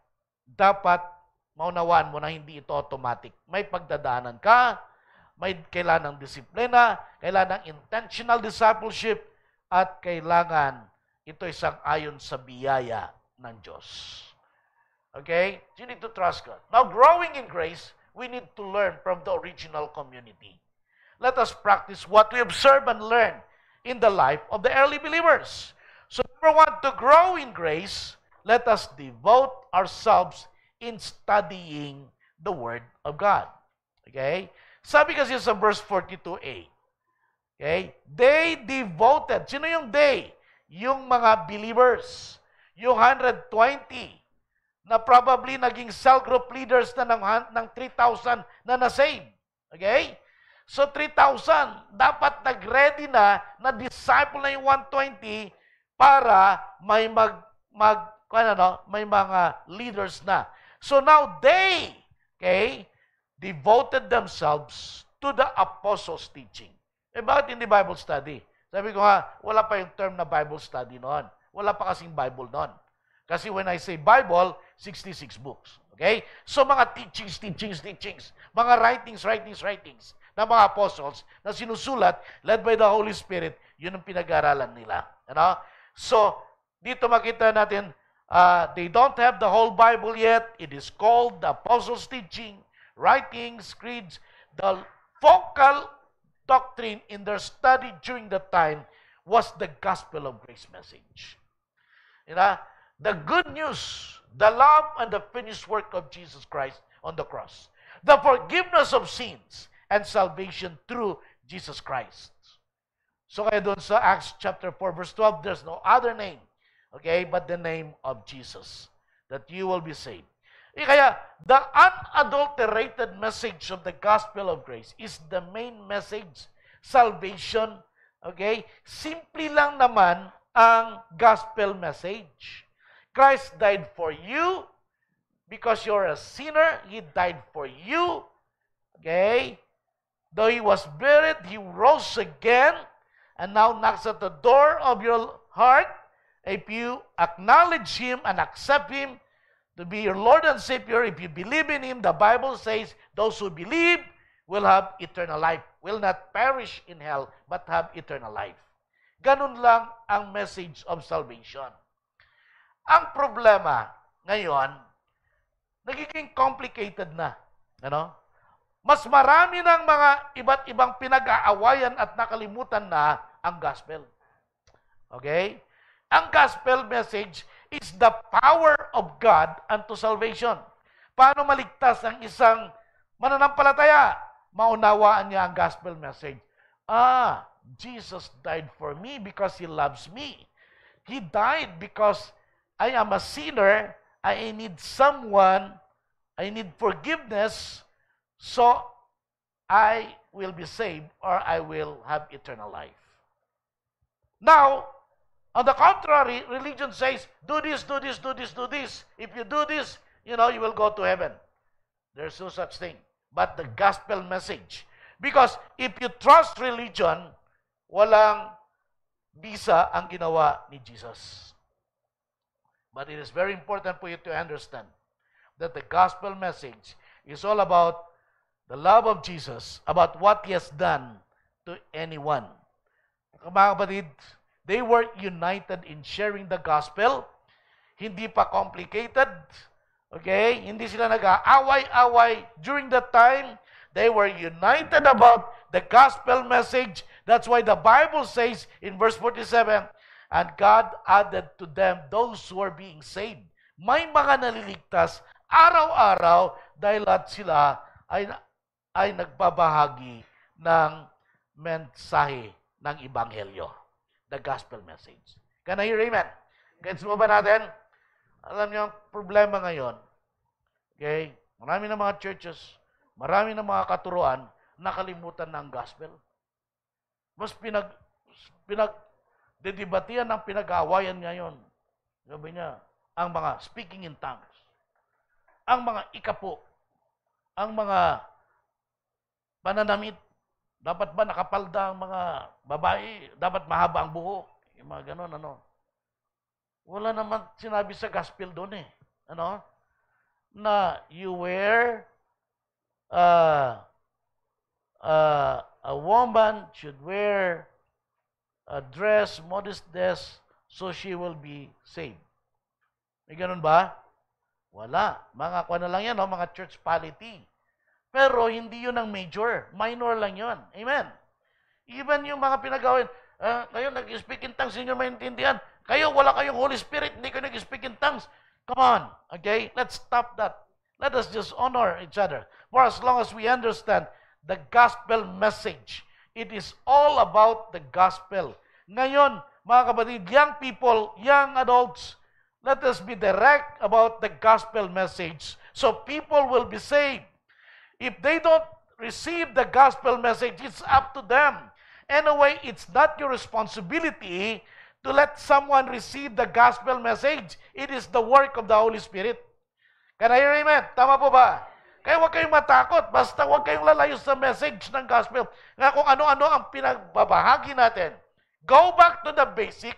Speaker 1: dapat maunawaan mo na hindi ito automatic. May pagdadaanan ka, may kailangan ng disiplina, kailangan ng intentional discipleship, at kailangan ito isang ayon sa biyaya ng Diyos. Okay? You need to trust God. Now, growing in grace, we need to learn from the original community. Let us practice what we observe and learn in the life of the early believers. So, if we want to grow in grace, let us devote ourselves in studying the Word of God. Okay? Sabi kasi sa verse 42a, okay? They devoted. Sino yung they? Yung mga believers. Yung 120 na probably naging cell group leaders na ng 3,000 na na-save. Okay? So 3,000, dapat nag-ready na disciple na yung 120 para may may mga leaders na. So now they, okay, devoted themselves to the apostles' teaching. Bakit hindi Bible study? Sabi ko nga, wala pa yung term na Bible study noon. Wala pa kasing Bible noon. Kasi when I say Bible, 66 books. Okay? So mga teachings, mga writings ng mga apostles na sinusulat, led by the Holy Spirit, yun ang pinag-aralan nila. So, dito makita natin, they don't have the whole Bible yet. It is called the apostles' teaching, writings, creeds. The focal doctrine in their study during that time was the gospel of grace message. The good news, the love and the finished work of Jesus Christ on the cross. The forgiveness of sins and salvation through Jesus Christ. So kaya doon sa Acts chapter 4 verse 12, there's no other name, okay, but the name of Jesus, that you will be saved. Kaya the unadulterated message of the gospel of grace is the main message, salvation, okay? Simple lang naman ang gospel message. Christ died for you because you're a sinner. He died for you, okay? Though he was buried, he rose again and now knocks at the door of your heart. If you acknowledge him and accept him to be your Lord and Savior, if you believe in him, the Bible says, those who believe will have eternal life, will not perish in hell, but have eternal life. Ganun lang ang message of salvation. Ang problema ngayon, nagiging complicated na. Mas marami ng mga iba't ibang pinag-aawayan at nakalimutan na ang gospel. Okay? Ang gospel message is the power of God unto salvation. Paano maligtas ang isang mananampalataya? Maunawaan niya ang gospel message. Jesus died for me because he loves me. He died because I am a sinner. I need someone. I need forgiveness. So, I will be saved or I will have eternal life. Now, on the contrary, religion says, do this, do this, do this, do this. If you do this, you will go to heaven. There's no such thing. But the gospel message. Because if you trust religion, walang bisa ang ginawa ni Jesus. But it is very important for you to understand that the gospel message is all about the love of Jesus, about what he has done to anyone. Mga kapatid, they were united in sharing the gospel. Hindi pa complicated. Okay? Hindi sila nag-aaway-away. During that time, they were united about the gospel message. That's why the Bible says in verse 47, and God added to them those who are being saved. May mga naliligtas araw-araw dahil lahat sila ay nagbabahagi ng mensahe ng Ebanghelyo. The gospel message. Can I hear amen? Gets mo ba natin? Alam niyo, ang problema ngayon, okay, marami ng mga churches, marami ng mga katuruan, nakalimutan ng gospel. Mas pinagdedebatihan ng pinag-aawayan ngayon. Sabi niya, ang mga speaking in tongues, ang mga ikapo, ang mga pananamit, dapat ba nakapalda ang mga babae? Dapat mahaba ang buhok? Yung mga ganon, Wala naman sinabi sa gospel doon eh. Na you wear, a woman should wear a dress, modest dress, so she will be saved. May ganon ba? Wala. Mga kuha na lang yan, mga church polity. Pero hindi yun ang major. Minor lang yun. Amen. Even yung mga pinagawin, kayo nag-speak in tongues, hindi nyo maintindihan. Kayo, wala kayong Holy Spirit, hindi kayo nag-speak in tongues. Come on. Okay? Let's stop that. Let us just honor each other. For as long as we understand the gospel message, it is all about the gospel. Ngayon, mga kapatid, young people, young adults, let us be direct about the gospel message so people will be saved. If they don't receive the gospel message, it's up to them. Anyway, it's not your responsibility to let someone receive the gospel message. It is the work of the Holy Spirit. Can I hear amen? Tama po ba? Kaya huwag kayong matakot. Basta huwag kayong lalayo sa message ng gospel. Nga kung ano-ano ang pinagbabahagi natin. Go back to the basic.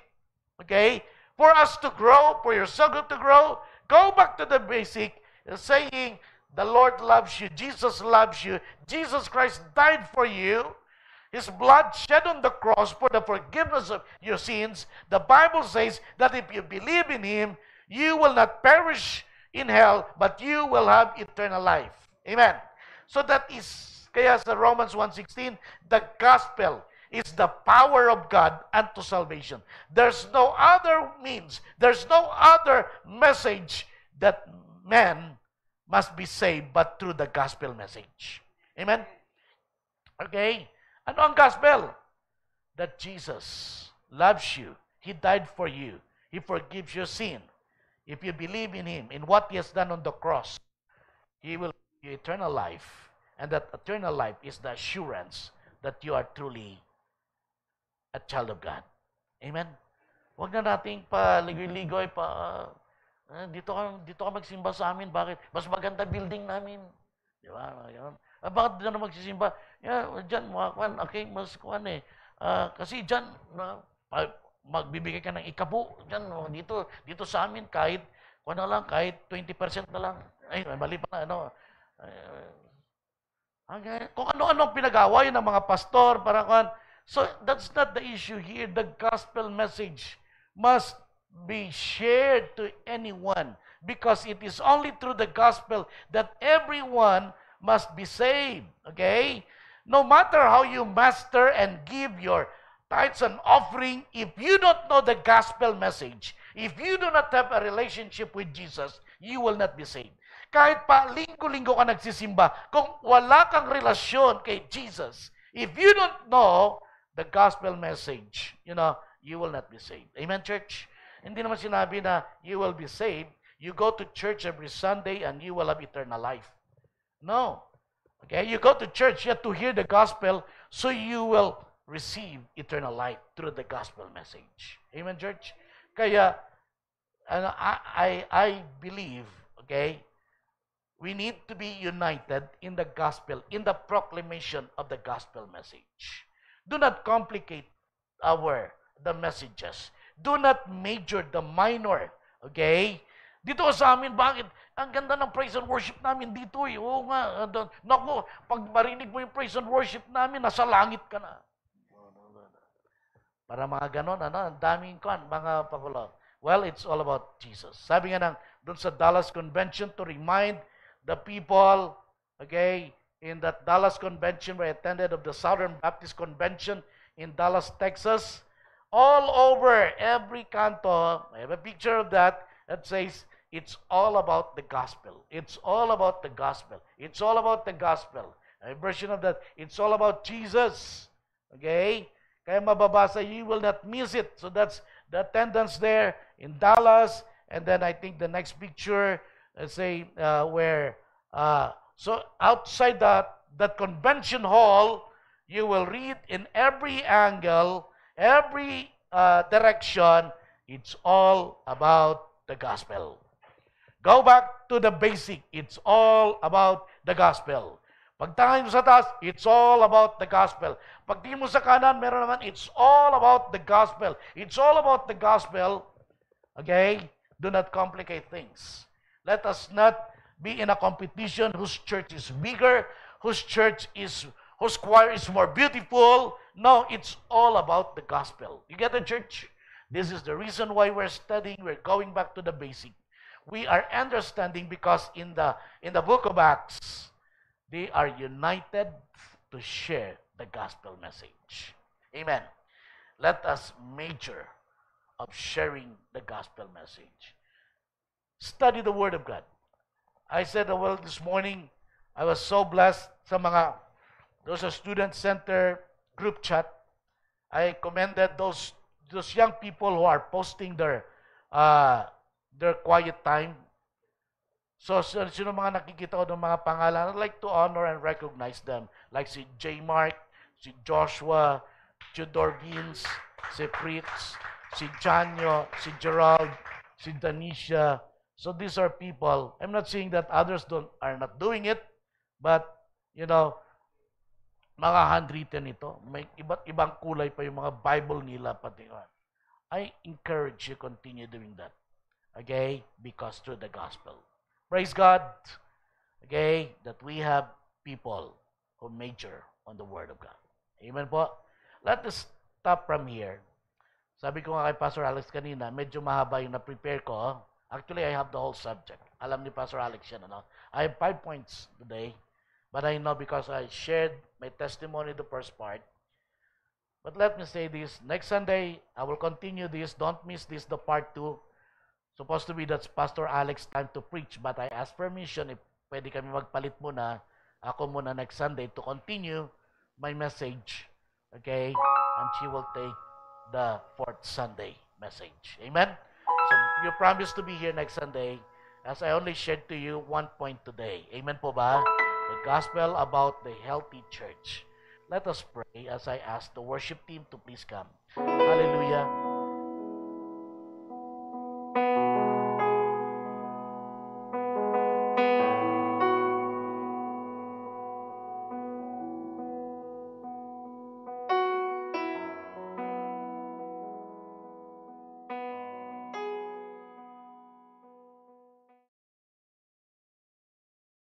Speaker 1: Okay? For us to grow, for yourself to grow, go back to the basic, saying, the Lord loves you, Jesus loves you, Jesus Christ died for you, His blood shed on the cross for the forgiveness of your sins. The Bible says that if you believe in Him, you will not perish in hell, but you will have eternal life. Amen. So that is, kaya sa Romans 1:16, the gospel is the power of God unto salvation. There's no other means, there's no other message that man must be saved but through the gospel message. Amen? Okay? Ano ang gospel? That Jesus loves you. He died for you. He forgives your sin. If you believe in Him, in what He has done on the cross, He will give you eternal life. And that eternal life is the assurance that you are truly a child of God. Amen? Huwag na nating paligoy-ligoy, dito ka magsimba sa amin. Bakit? Mas maganda building namin. Di ba? Bakit dito na magsisimba? Diyan, okay, mas kuhan eh. Kasi diyan, magbibigay ka ng ikabu. Diyan, dito sa amin, kahit 20% na lang. Ay, mali pa na, kung ano-ano pinag-away ng mga pastor, para kuhan. So, that's not the issue here. The gospel message must be shared to anyone because it is only through the gospel that everyone must be saved. Okay? No matter how you master and give your tithes and offering, if you don't know the gospel message, if you do not have a relationship with Jesus, you will not be saved. Kahit pa linggo-linggo ka nagsisimba, kung wala kang relasyon kay Jesus, if you don't know the gospel message, you will not be saved. Amen, church? Hindi naman sinabi na you will be saved. You go to church every Sunday and you will have eternal life. No. Okay, you go to church, you have to hear the gospel so you will receive eternal life through the gospel message. Amen, church? Kaya, I believe, okay, we need to be united in the gospel, in the proclamation of the gospel message. Do not complicate the messages. Do not major the minor. Okay? Dito sa amin, bakit? Ang ganda ng praise and worship namin dito eh. Oo nga. Naku, pag marinig mo yung praise and worship namin, nasa langit ka na. Para mga ganon, ang daming mga pakulo. Well, it's all about Jesus. Sabi nga doon sa Dallas Convention to remind the people, okay, in that Dallas Convention where I attended of the Southern Baptist Convention in Dallas, Texas, all over every canto, I have a picture of that says, it's all about the gospel. It's all about the gospel. It's all about the gospel. A version of that, it's all about Jesus. Okay? Kaya mababasa, you will not miss it. So that's the attendance there in Dallas. And then I think the next picture, so outside that convention hall, you will read in every angle, every direction, it's all about the gospel. Go back to the basic. It's all about the gospel. Pagtangin mo sa taas, it's all about the gospel. Pagtingin mo sa kanan, meron naman, it's all about the gospel. It's all about the gospel. Okay? Do not complicate things. Let us not be in a competition whose church is bigger, whose choir is more beautiful. No, it's all about the gospel. You get the church? This is the reason why we're studying. We're going back to the basic. We are understanding because in the book of Acts, they are united to share the gospel message. Amen. Let us major of sharing the gospel message. Study the Word of God. I said, well, this morning, I was so blessed those are student center group chat. I commended those young people who are posting their quiet time. So, sino mga nakikita ko ng mga pangalan, I'd like to honor and recognize them. Like si J. Mark, si Joshua, Tudor Vince, si Fritz, si Janyo, si Gerald, si Danisha. So these are people. I'm not saying that others are not doing it, but, you know, mga handwritten ito. May iba't ibang kulay pa yung mga Bible nila pati. I encourage you continue doing that. Okay? Because through the gospel. Praise God. Okay? That we have people who major on the Word of God. Amen po. Let us stop from here. Sabi ko nga kay Pastor Alex kanina, medyo mahaba yung na-prepare ko. Actually, I have the whole subject. Alam ni Pastor Alex yan, ano? I have 5 points today. But I know because I shared my testimony the first part. But let me say this. Next Sunday, I will continue this. Don't miss this, the part 2. Supposed to be that's Pastor Alex time to preach. But I asked permission if pwede kami magpalit muna. Ako muna next Sunday to continue my message. Okay? And she will take the 4th Sunday message. Amen? So you promise to be here next Sunday as I only shared to you 1 point today. Amen po ba? The gospel about the healthy church. Let us pray as I ask the worship team to please come. Hallelujah.